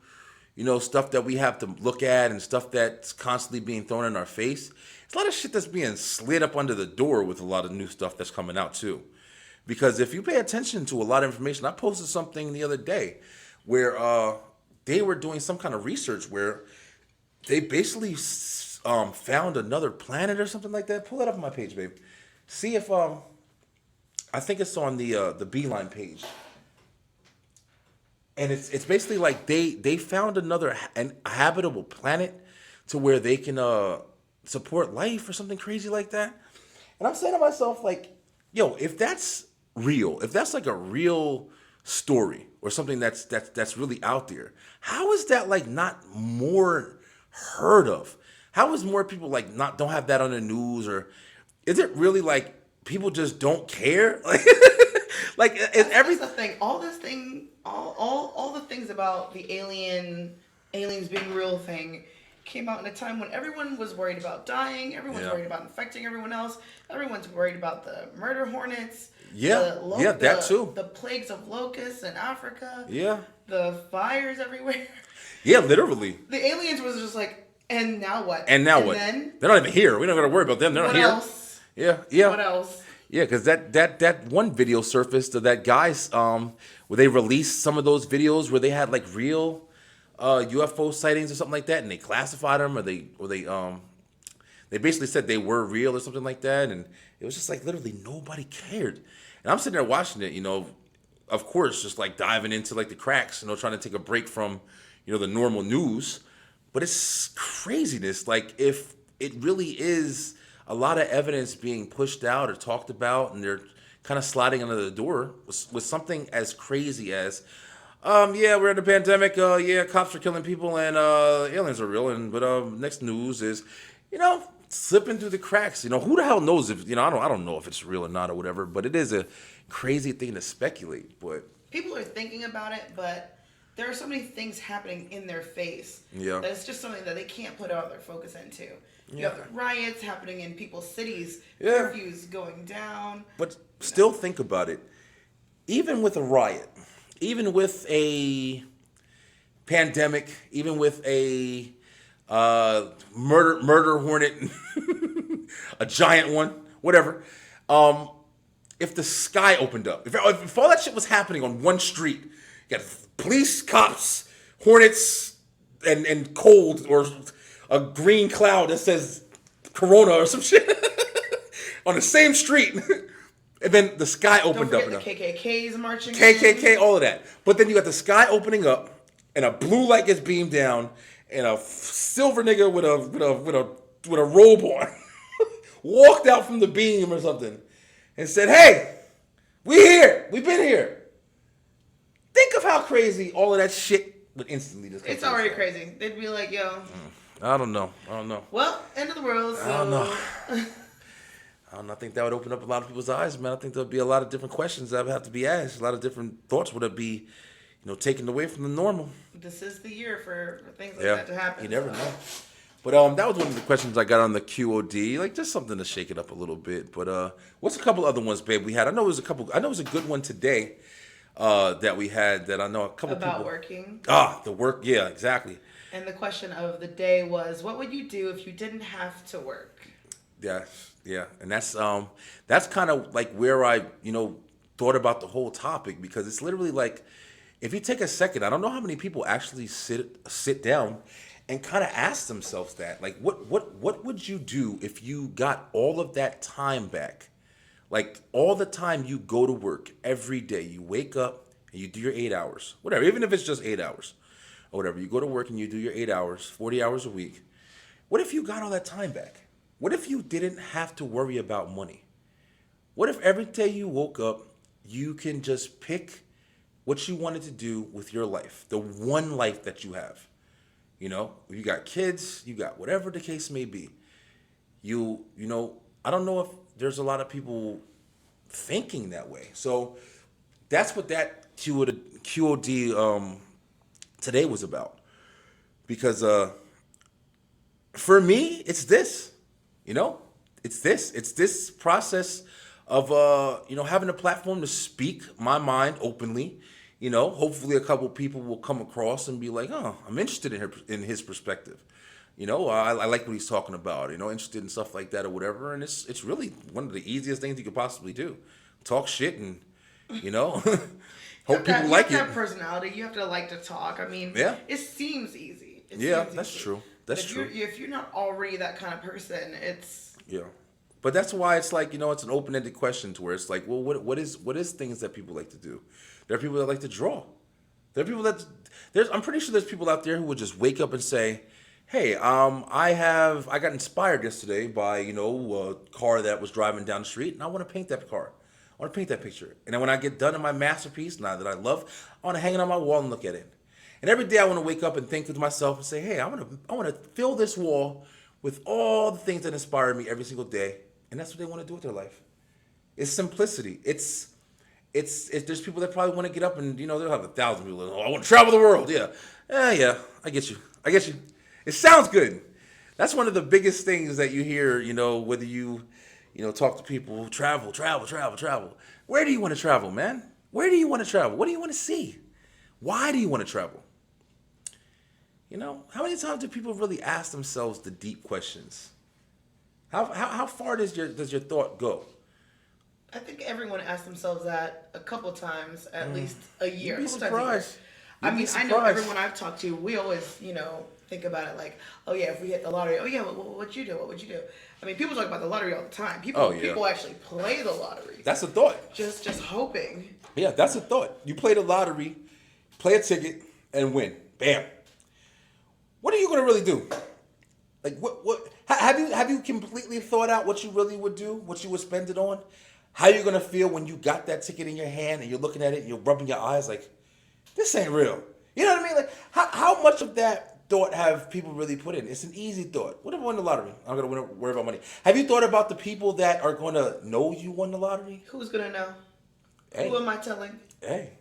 stuff that we have to look at and stuff that's constantly being thrown in our face. It's a lot of shit that's being slid up under the door with a lot of new stuff that's coming out too. Because if you pay attention to a lot of information, I posted something the other day where they were doing some kind of research where they basically found another planet or something like that. Pull it up on my page, babe. See if I think it's on the Beeline page. And it's basically like they found a habitable planet to where they can support life or something crazy like that. And I'm saying to myself, like, yo, if that's real, if that's like a real story or something that's really out there, how is that like not more heard of? How is more people like don't have that on the news? Or is it really like people just don't care? Like is everything? That's the thing. All the things about the aliens being real thing came out in a time when everyone was worried about dying, everyone's worried about infecting everyone else, everyone's worried about the murder hornets. That too. The plagues of locusts in Africa. Yeah. the fires everywhere. Yeah, literally. The aliens was just like, and now what? And now what? Then They're not even here. We don't got to worry about them. They're not what here. else? Yeah, yeah. What else? Yeah, because that one video surfaced of that guy's where they released some of those videos where they had like real UFO sightings or something like that, and they classified them, or they basically said they were real or something like that, and it was just like literally nobody cared. And I'm sitting there watching it, of course, just like diving into like the cracks, trying to take a break from, the normal news. But it's craziness. Like if it really is a lot of evidence being pushed out or talked about, and they're kind of sliding under the door with something as crazy as, yeah, we're in a pandemic. Yeah, cops are killing people, and aliens are real. But next news is, slipping through the cracks. Who the hell knows if I don't know if it's real or not or whatever. But it is a crazy thing to speculate. But people are thinking about it, but there are so many things happening in their face. Yeah. That it's just something that they can't put all their focus into. You Yeah. have riots happening in people's cities, Yeah. curfews going down. But still think about it. Even with a riot, even with a pandemic, even with a murder hornet, a giant one, whatever. If the sky opened up, if all that shit was happening on one street, you got police, cops, hornets, and cold, or a green cloud that says Corona or some shit on the same street. And then the sky opened up. Don't forget the KKK's marching. KKK, all of that. But then you got the sky opening up, and a blue light gets beamed down, and a silver nigga with a robe on walked out from the beam or something, and said, "Hey, we here. We've been here." Think of how crazy all of that shit would instantly just come. It's already crazy. They'd be like, "Yo." I don't know. Well, end of the world. So. I don't know. I think that would open up a lot of people's eyes, man. I think there'll be a lot of different questions that would have to be asked. A lot of different thoughts would be, taken away from the normal. This is the year for things like Yeah, that to happen. you never so. know. But that was one of the questions I got on the QOD, like just something to shake it up a little bit. But what's a couple other ones, babe? We had. I know it was a couple. I know it was a good one today that we had. That I know a couple about people. working. The work. Yeah, exactly. And the question of the day was, what would you do if you didn't have to work? Yeah, and that's kind of like where I thought about the whole topic, because it's literally like, if you take a second, I don't know how many people actually sit down and kind of ask themselves that, like, what would you do if you got all of that time back, like all the time you go to work every day, you wake up and you do your 8 hours, whatever, even if it's just 8 hours or whatever, you go to work and you do your 8 hours, 40 hours a week. What if you got all that time back? What if you didn't have to worry about money? What if every day you woke up, you can just pick what you wanted to do with your life, the one life that you have? You got kids, you got whatever the case may be. I don't know if there's a lot of people thinking that way. So that's what that QOD today was about. Because for me, it's this. It's this process of having a platform to speak my mind openly. Hopefully a couple people will come across and be like, "Oh, I'm interested in his perspective." I like what he's talking about. Interested in stuff like that or whatever. And it's really one of the easiest things you could possibly do. Talk shit and hope people like it. You have to have personality. You have to like to talk. I mean, Yeah. It seems easy. That's true. That's true. If you're not already that kind of person, it's... Yeah. But that's why it's like, it's an open-ended question to where it's like, well, what is things that people like to do? There are people that like to draw. There are people I'm pretty sure there's people out there who would just wake up and say, "Hey, I got inspired yesterday by, a car that was driving down the street, and I want to paint that car. I want to paint that picture. And then when I get done in my masterpiece, now that I love, I want to hang it on my wall and look at it. And every day I want to wake up and think to myself and say, hey, I want to fill this wall with all the things that inspire me every single day." And that's what they want to do with their life. It's simplicity. It's there's people that probably want to get up and, they'll have 1,000 people. "Oh, I want to travel the world." Yeah. Yeah, I get you. It sounds good. That's one of the biggest things that you hear, whether you talk to people, travel. Where do you want to travel, man? Where do you want to travel? What do you want to see? Why do you want to travel? You know, how many times do people really ask themselves the deep questions? How far does your thought go? I think everyone asks themselves that a couple times, at least a year. You'd be A couple times a year. surprised. I You'd be mean, I know surprised. everyone I've talked to, we always, think about it like, oh yeah, if we hit the lottery, oh yeah, what'd you do? What would you do? I mean, people talk about the lottery all the time. Oh, yeah. People actually play the lottery. That's a thought. Just hoping. Yeah, that's a thought. You play the lottery, play a ticket, and win. Bam. What are you gonna really do? Like what have you completely thought out what you really would do, what you would spend it on? How you gonna feel when you got that ticket in your hand and you're looking at it and you're rubbing your eyes like, this ain't real. You know what I mean? Like how much of that thought have people really put in? It's an easy thought. What if I won the lottery? I'm gonna worry about money. Have you thought about the people that are gonna know you won the lottery? Who's gonna know? Hey. Who am I telling? Hey.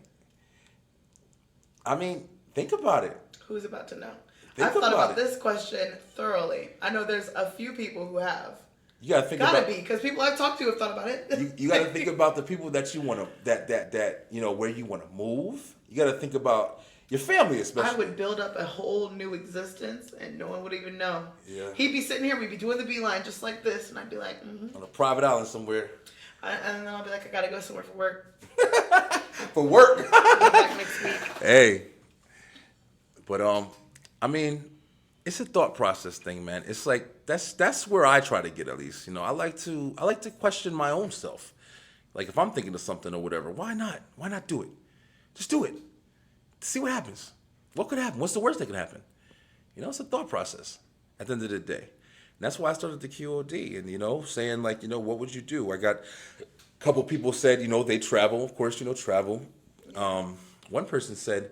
I mean, think about it. Who's about to know? Think I've thought about about it. this question thoroughly. I know there's a few people who have. You gotta think Gotta about be, because people I've talked to have thought about it. you got to think about the people that you want to that you know where you want to move. You got to think about your family, especially. I would build up a whole new existence, and no one would even know. Yeah. He'd be sitting here, we'd be doing the beeline just like this, and I'd be like, On a private island somewhere and then I'll be like, I gotta go somewhere for work. for work. I'll be back next week. Hey, but I mean, it's a thought process thing, man. It's like that's where I try to get at least. You know, I like to question my own self. Like if I'm thinking of something or whatever, why not? Why not do it? Just do it. See what happens. What could happen? What's the worst that could happen? You know, it's a thought process at the end of the day. And that's why I started the QOD and, you know, saying like, you know, what would you do? I got a couple people said, you know, they travel. Of course, you know, travel. One person said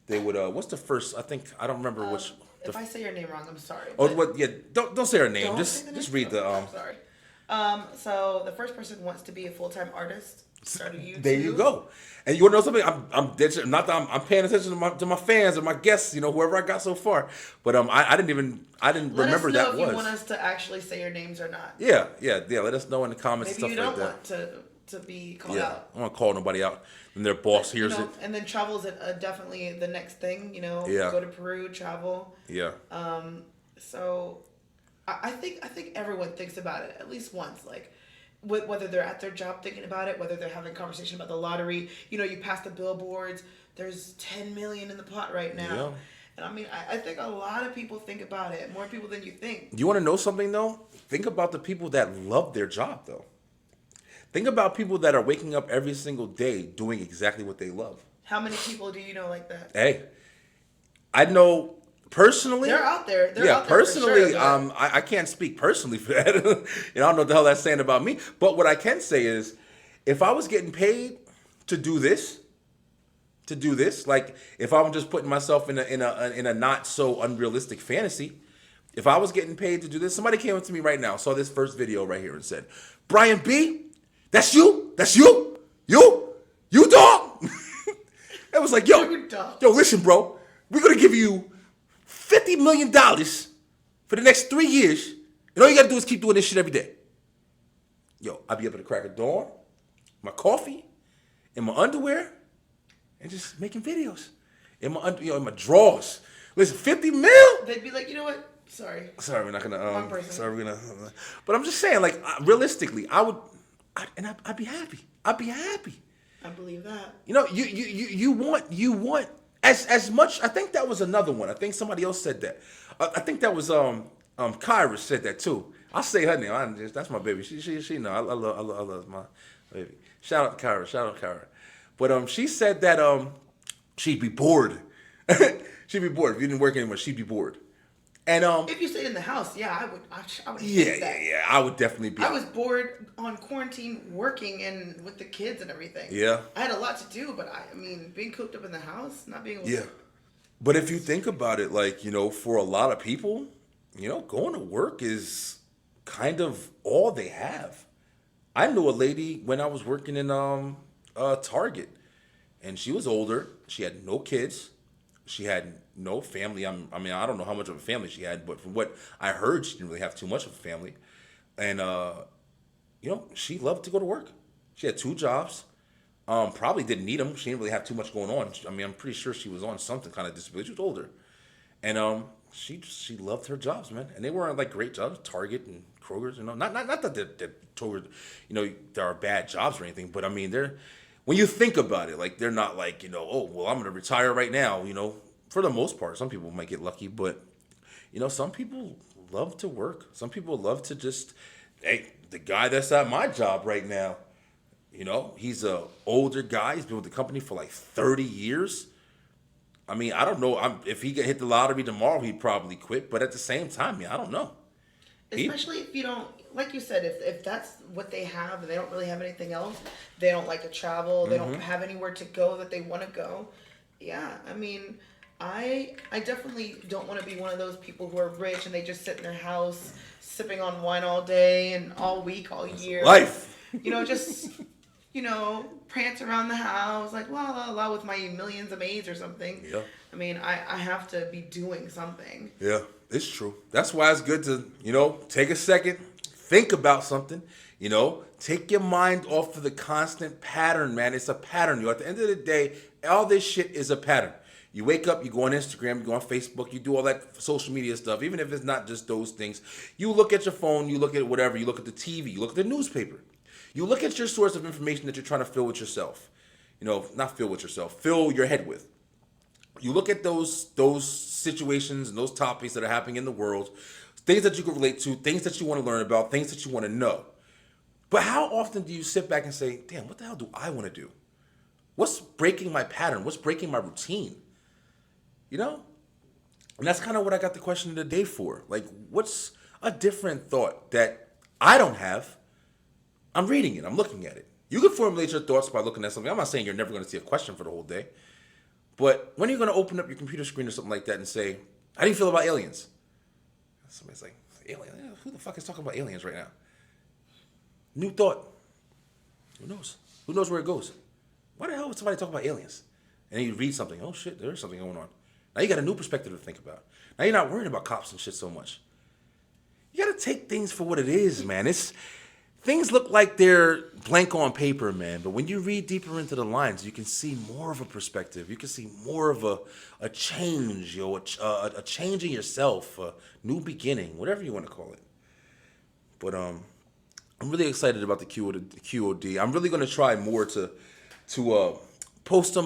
they would, what's the first, I don't remember which. If I say your name wrong, I'm sorry. Oh, but what? Yeah, don't say her name. don't Just say the just name? read the. I'm sorry. So the first person wants to be a full-time artist. Start a YouTube. There you go. And you want to know something? I'm dead. Not that I'm paying attention to my fans or my guests. You know, whoever I got so far. But I didn't Let remember us know that if was. you want us to actually say your names or not. Yeah. Let us know in the comments Maybe and you stuff don't like that. want to be called Yeah, out. I don't want to call nobody out. And their boss You hears know, it. and then travel is definitely the next thing. You know, Yeah. go to Peru, travel. Yeah. So I think everyone thinks about it at least once, like whether they're at their job thinking about it, whether they're having a conversation about the lottery. You know, you pass the billboards. There's 10 million in the pot right now. Yeah. And I mean, I think a lot of people think about it, more people than you think. You want to know something though? Think about the people that love their job though. Think about people that are waking up every single day doing exactly what they love. How many people do you know like that? Hey, I know personally. They're out there. They're yeah, out there personally, for sure, I can't speak personally for that. You know, I don't know what the hell that's saying about me. But what I can say is, if I was getting paid to do this, like if I'm just putting myself in a not so unrealistic fantasy, if I was getting paid to do this, somebody came up to me right now, saw this first video right here, and said, "Brian B, that's you, you dog." It was like, yo, listen, bro, we're gonna give you $50 million for the next 3 years, and all you gotta do is keep doing this shit every day. Yo, I'll be able to crack a dawn, my coffee, in my underwear, and just making videos in my in my drawers. Listen, 50 mil. They'd be like, you know what? Sorry, we're not gonna. Wrong person. Sorry, we're gonna. But I'm just saying, like, realistically, I'd be happy. I'd be happy. I believe that. You know, you want as much. I think that was another one. I think somebody else said that. I think that was Kyra said that too. I'll say her name. That's my baby. She know. I love my baby. Shout out to Kyra. But she said that she'd be bored. She'd be bored if you didn't work anymore. She'd be bored. And If you stayed in the house, yeah, I would. yeah, I would definitely be. I was bored on quarantine working and with the kids and everything. Yeah. I had a lot to do, but I mean, being cooped up in the house, not being able Yeah. to. But if you think about it, like, you know, for a lot of people, you know, going to work is kind of all they have. I knew a lady when I was working in Target, and she was older. She had no kids. She had no family. I mean, I don't know how much of a family she had, but from what I heard, she didn't really have too much of a family. And, you know, she loved to go to work. She had 2 jobs. Probably didn't need them. She didn't really have too much going on. I mean, I'm pretty sure she was on something kind of disability. She was older, and she loved her jobs, man. And they weren't like great jobs, Target and Kroger's. Not that they're Kroger, there are bad jobs or anything. But I mean, they're when you think about it, like they're not like oh well, I'm gonna retire right now. For the most part, some people might get lucky, but some people love to work. Some people love to just, hey, the guy that's at my job right now. He's a older guy. He's been with the company for like 30 years. I mean, I don't know. If he could hit the lottery tomorrow, he'd probably quit. But at the same time, I don't know. Especially if you don't, like you said, if that's what they have and they don't really have anything else, they don't like to travel, they don't have anywhere to go that they want to go. Yeah, I mean, I definitely don't want to be one of those people who are rich and they just sit in their house sipping on wine all day and all week, all year. Life. Just prance around the house like la la la with my millions of maids or something. Yeah. I mean, I have to be doing something. Yeah, it's true. That's why it's good to, take a second, think about something, take your mind off of the constant pattern, man. It's a pattern. At the end of the day, all this shit is a pattern. You wake up, you go on Instagram, you go on Facebook, you do all that social media stuff, even if it's not just those things. You look at your phone, you look at whatever, you look at the TV, you look at the newspaper. You look at your source of information that you're trying to fill with yourself. Not fill with yourself, fill your head with. You look at those situations and those topics that are happening in the world, things that you can relate to, things that you want to learn about, things that you want to know. But how often do you sit back and say, damn, what the hell do I want to do? What's breaking my pattern? What's breaking my routine? And that's kind of what I got the question of the day for. Like, what's a different thought that I don't have? I'm reading it. I'm looking at it. You can formulate your thoughts by looking at something. I'm not saying you're never going to see a question for the whole day. But when are you going to open up your computer screen or something like that and say, how do you feel about aliens? Somebody's like, alien? Who the fuck is talking about aliens right now? New thought. Who knows? Who knows where it goes? Why the hell would somebody talk about aliens? And then you read something. Oh, shit, there is something going on. Now you got a new perspective to think about. Now you're not worried about cops and shit so much. You got to take things for what it is, man. Things look like they're blank on paper, man. But when you read deeper into the lines, you can see more of a perspective. You can see more of a change, a change in yourself, a new beginning, whatever you want to call it. But I'm really excited about the QOD. I'm really going to try more to post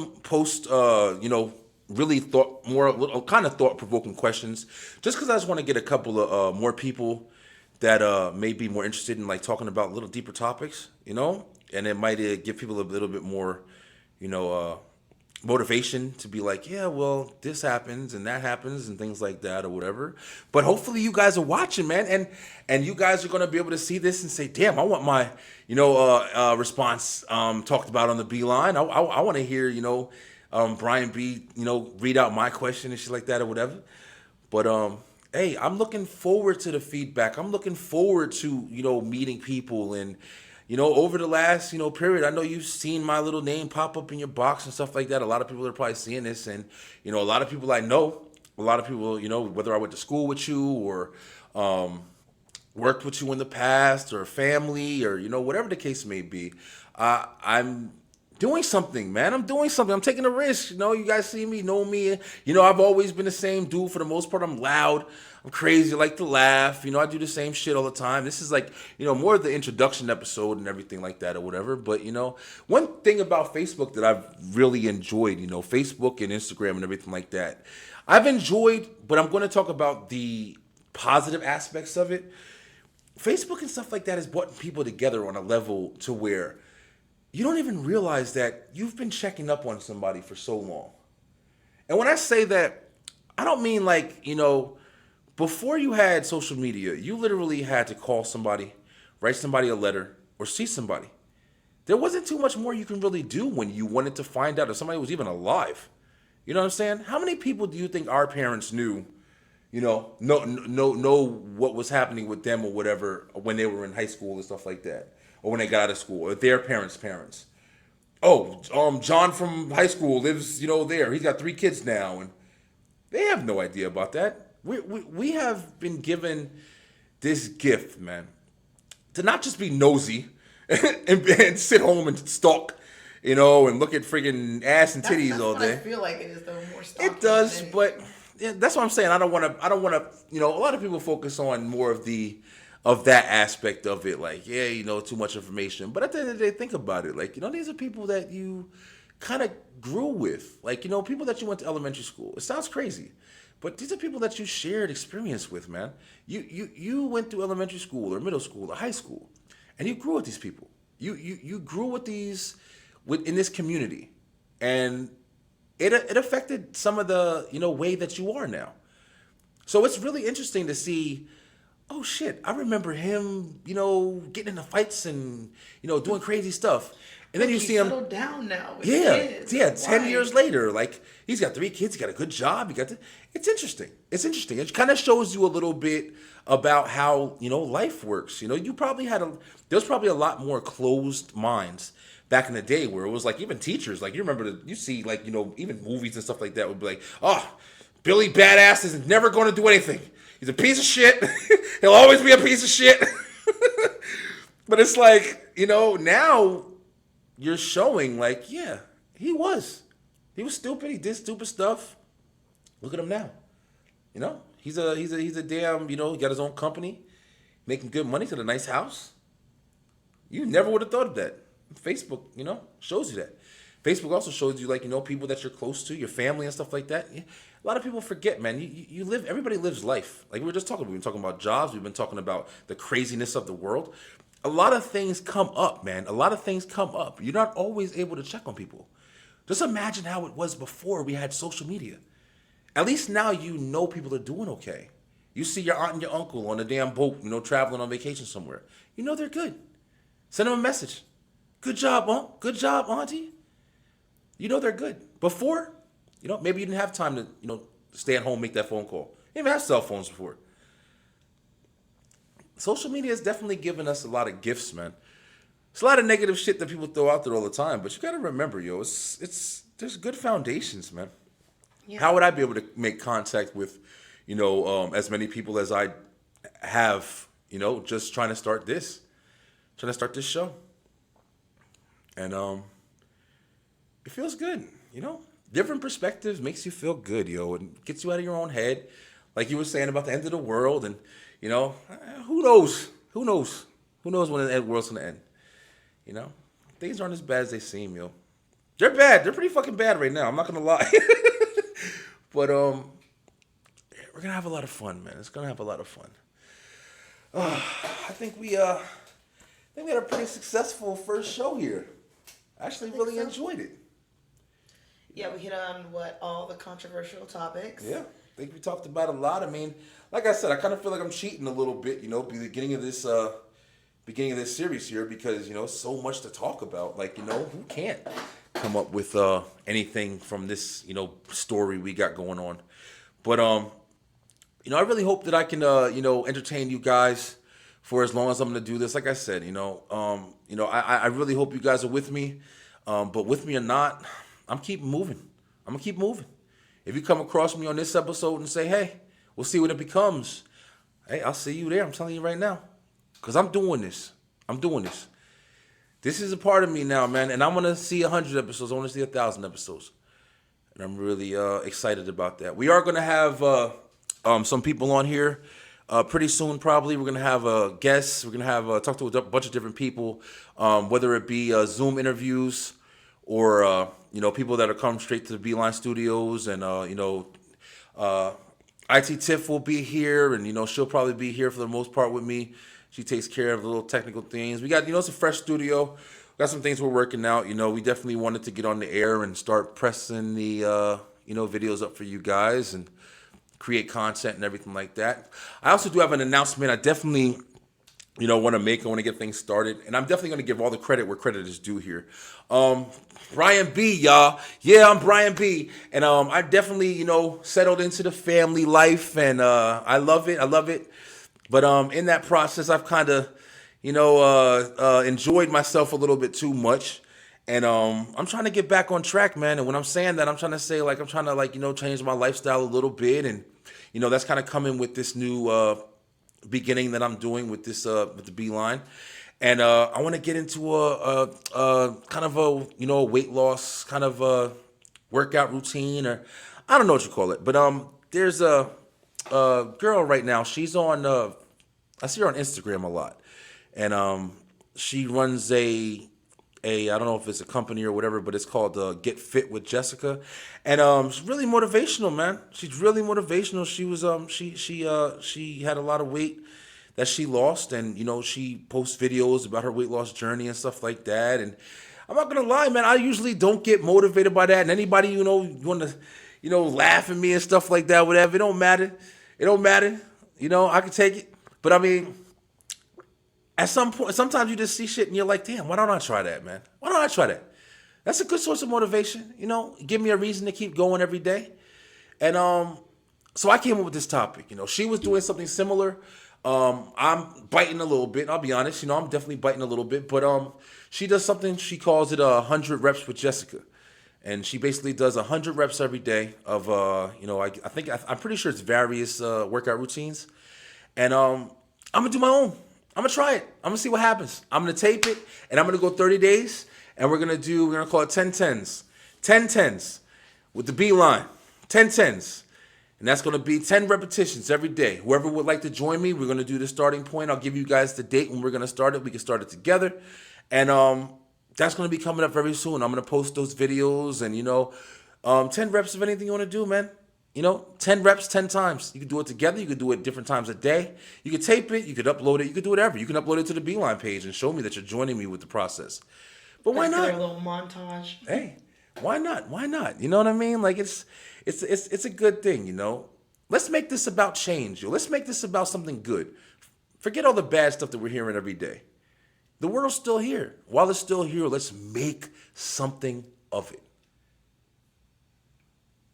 really kind of thought-provoking questions, just because I just want to get a couple of more people that may be more interested in like talking about little deeper topics, and it might give people a little bit more, motivation to be like, yeah, well, this happens and that happens and things like that or whatever. But hopefully you guys are watching, man, and you guys are going to be able to see this and say, damn, I want my, response talked about on the Beeline. I want to hear, Brian B, read out my question and shit like that or whatever. But hey, I'm looking forward to the feedback. I'm looking forward to, meeting people. And, over the last, period, I know you've seen my little name pop up in your box and stuff like that. A lot of people are probably seeing this. And, a lot of people I know, a lot of people, whether I went to school with you or worked with you in the past or family or, whatever the case may be, I'm doing something, man. I'm doing something. I'm taking a risk. You guys see me, know me. I've always been the same dude for the most part. I'm loud. I'm crazy. I like to laugh. I do the same shit all the time. This is like, more of the introduction episode and everything like that or whatever. But, one thing about Facebook that I've really enjoyed, Facebook and Instagram and everything like that, I've enjoyed, but I'm going to talk about the positive aspects of it. Facebook and stuff like that has brought people together on a level to where you don't even realize that you've been checking up on somebody for so long. And when I say that, I don't mean like, before you had social media, you literally had to call somebody, write somebody a letter, or see somebody. There wasn't too much more you can really do when you wanted to find out if somebody was even alive. You know what I'm saying? How many people do you think our parents knew, know what was happening with them or whatever when they were in high school and stuff like that? Or when they got out of school, or their parents. Oh, John from high school lives, there. He's got 3 kids now, and they have no idea about that. We have been given this gift, man, to not just be nosy and sit home and stalk, and look at freaking ass and titties That's all what I day. feel like it is, though, more stalking It does, than but anything. yeah, that's what I'm saying. I don't want to. A lot of people focus on more of that aspect of it. Like, yeah, too much information. But at the end of the day, think about it. Like, these are people that you kind of grew with. Like, people that you went to elementary school. It sounds crazy, but these are people that you shared experience with, man. You went through elementary school or middle school or high school, and you grew with these people. You grew with these in this community, and it affected some of the way that you are now. So it's really interesting to see. Oh shit! I remember him, getting into fights and doing crazy stuff, and then Look, you he's see him. settled down now with Yeah, kids yeah. and 10 years wife. later, like he's got 3 kids, he got a good job. It's interesting. It's interesting. It kind of shows you a little bit about how life works. You probably there's probably a lot more closed minds back in the day where it was like even teachers, like you remember you see like even movies and stuff like that would be like, oh, Billy Badass is never going to do anything. He's a piece of shit. He'll always be a piece of shit. But it's like now you're showing like, yeah, he was stupid. He did stupid stuff. Look at him now. He's a damn, he got his own company, making good money, got a nice house. You never would have thought of that. Facebook, shows you that. Facebook also shows you like, people that you're close to, your family and stuff like that. A lot of people forget, man. You live, everybody lives life. Like we were just talking, we've been talking about jobs, we've been talking about the craziness of the world. A lot of things come up, man. A lot of things come up. You're not always able to check on people. Just imagine how it was before we had social media. At least now people are doing okay. You see your aunt and your uncle on a damn boat, traveling on vacation somewhere. They're good. Send them a message. Good job, Aunt. Good job, Auntie. They're good. Before, maybe you didn't have time to, stay at home, make that phone call. You didn't even have cell phones before. Social media has definitely given us a lot of gifts, man. It's a lot of negative shit that people throw out there all the time, but you got to remember, there's good foundations, man. Yeah. How would I be able to make contact with, as many people as I have, just trying to start this show, and it feels good, Different perspectives makes you feel good, and gets you out of your own head, like you were saying about the end of the world, and who knows, who knows when the world's gonna end, things aren't as bad as they seem, They're bad. They're pretty fucking bad right now. I'm not gonna lie. But we're gonna have a lot of fun, man. It's gonna have a lot of fun. I think we had a pretty successful first show here. I actually really enjoyed it. Yeah, we hit on all the controversial topics. Yeah, I think we talked about a lot. I mean, like I said, I kind of feel like I'm cheating a little bit, beginning of this series here because so much to talk about. Like who can't come up with anything from this story we got going on, but I really hope that I can entertain you guys for as long as I'm gonna do this. Like I said, I really hope you guys are with me, but with me or not, I'm keep moving. I'm gonna keep moving. If you come across me on this episode and say, hey, we'll see what it becomes. Hey, I'll see you there. I'm telling you right now, because I'm doing this. This is a part of me now, man, and I'm gonna see 100 episodes. I want to see 1,000 episodes, and I'm really excited about that. We are gonna have some people on here pretty soon. Probably we're gonna have guests. We're gonna have talk to a bunch of different people, whether it be Zoom interviews or people that are come straight to the Beeline Studios, and IT Tiff will be here, and she'll probably be here for the most part with me. She takes care of the little technical things. We got it's a fresh studio. We got some things we're working out. We definitely wanted to get on the air and start pressing the videos up for you guys and create content and everything like that. I also do have an announcement. I definitely want to make. I want to get things started, and I'm definitely going to give all the credit where credit is due here. Brian B, y'all. Yeah, I'm Brian B, and I definitely settled into the family life, and I love it. But in that process, I've kind of enjoyed myself a little bit too much, and I'm trying to get back on track, man. And when I'm saying that, I'm trying to say I'm trying to change my lifestyle a little bit, and that's kind of coming with this new beginning that I'm doing with this with the Beeline. And I want to get into a kind of a weight loss kind of a workout routine, or I don't know what you call it. But there's a girl right now. She's on. I see her on Instagram a lot, and she runs a I don't know if it's a company or whatever, but it's called Get Fit with Jessica, and she's really motivational, man. She's really motivational. She was she had a lot of weight that she lost, and she posts videos about her weight loss journey and stuff like that. And I'm not gonna lie, man, I usually don't get motivated by that. And anybody want to laugh at me and stuff like that, whatever, it don't matter. It don't matter. I can take it, but I mean, at some point, sometimes you just see shit and you're like, damn, why don't I try that, man? Why don't I try that? That's a good source of motivation, give me a reason to keep going every day. And so I came up with this topic. She was doing something similar. I'm biting a little bit, I'll be honest. I'm definitely biting a little bit, but she does something, she calls it 100 reps with Jessica. And she basically does 100 reps every day of, I'm pretty sure it's various workout routines. And I'm going to do my own. I'm going to try it. I'm going to see what happens. I'm going to tape it, and I'm going to go 30 days, and we're going to call it 10-10s. 10-10s with the beeline. 10-10s. And that's going to be 10 repetitions every day. Whoever would like to join me, we're going to do the starting point. I'll give you guys the date when we're going to start it. We can start it together. And that's going to be coming up very soon. I'm going to post those videos and, 10 reps of anything you want to do, man. 10 reps, 10 times. You can do it together. You can do it different times a day. You can tape it. You could upload it. You could do whatever. You can upload it to the Beeline page and show me that you're joining me with the process. But why not? A little montage. Hey, why not? Why not? You know what I mean? Like it's a good thing. Let's make this about change. Let's make this about something good. Forget all the bad stuff that we're hearing every day. The world's still here. While it's still here, let's make something of it.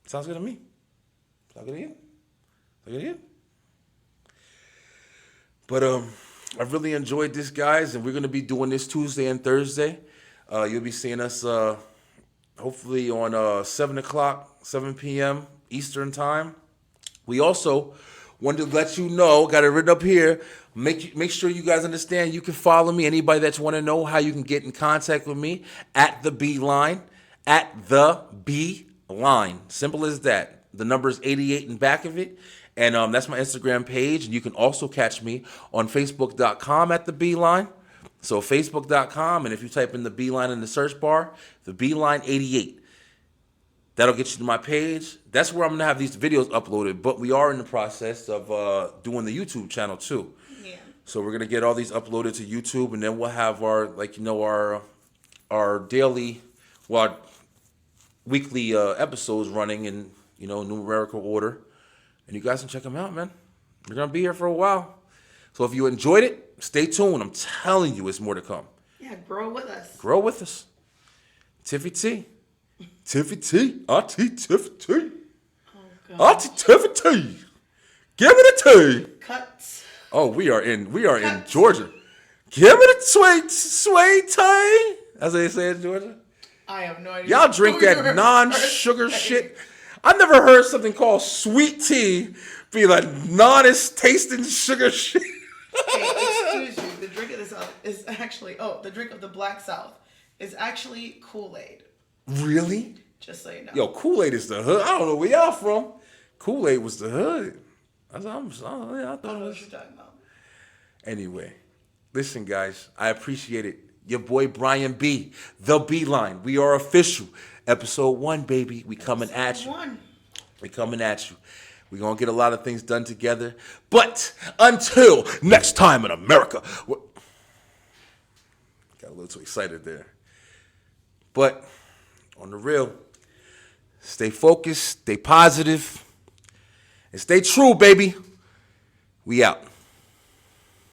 Sounds good to me. Look at you. But I've really enjoyed this, guys, and we're going to be doing this Tuesday and Thursday. You'll be seeing us hopefully on 7 o'clock, 7 p.m. Eastern time. We also wanted to let you know, got it written up here, make sure you guys understand you can follow me. Anybody that want to know how you can get in contact with me, at the Beeline, at the Beeline. Simple as that. The number is 88 in back of it. And that's my Instagram page. And you can also catch me on Facebook.com at the Beeline. So Facebook.com. And if you type in the Beeline in the search bar, the Beeline 88. That'll get you to my page. That's where I'm going to have these videos uploaded. But we are in the process of doing the YouTube channel too. Yeah. So we're going to get all these uploaded to YouTube. And then we'll have our daily, weekly episodes running in numerical order, and you guys can check them out, man. We're gonna be here for a while, so if you enjoyed it, stay tuned. I'm telling you, it's more to come. Yeah, grow with us. Grow with us. Tiffy T, Tiffy T, Auntie Tiffy T, Auntie Tiffy T. Give me the tea. Cuts. Oh, we are in Georgia. Give me the sweet tea. That's how they say it in Georgia. I have no idea. Y'all drink that non-sugar shit. I've never heard something called sweet tea be like non-tasting sugar shit. Hey, excuse you. The drink of the South is actually, the drink of the Black South is actually Kool-Aid. Really? Just so you know. Yo, Kool-Aid is the hood. I don't know where y'all from. Kool-Aid was the hood. I thought it was. I don't know what you're talking about. Anyway, listen, guys. I appreciate it. Your boy Brian B, the Beeline. We are official. Episode 1, baby. We coming at you. We coming at you. We're going to get a lot of things done together. But until next time in America. Got a little too excited there. But on the real, stay focused, stay positive, and stay true, baby. We out.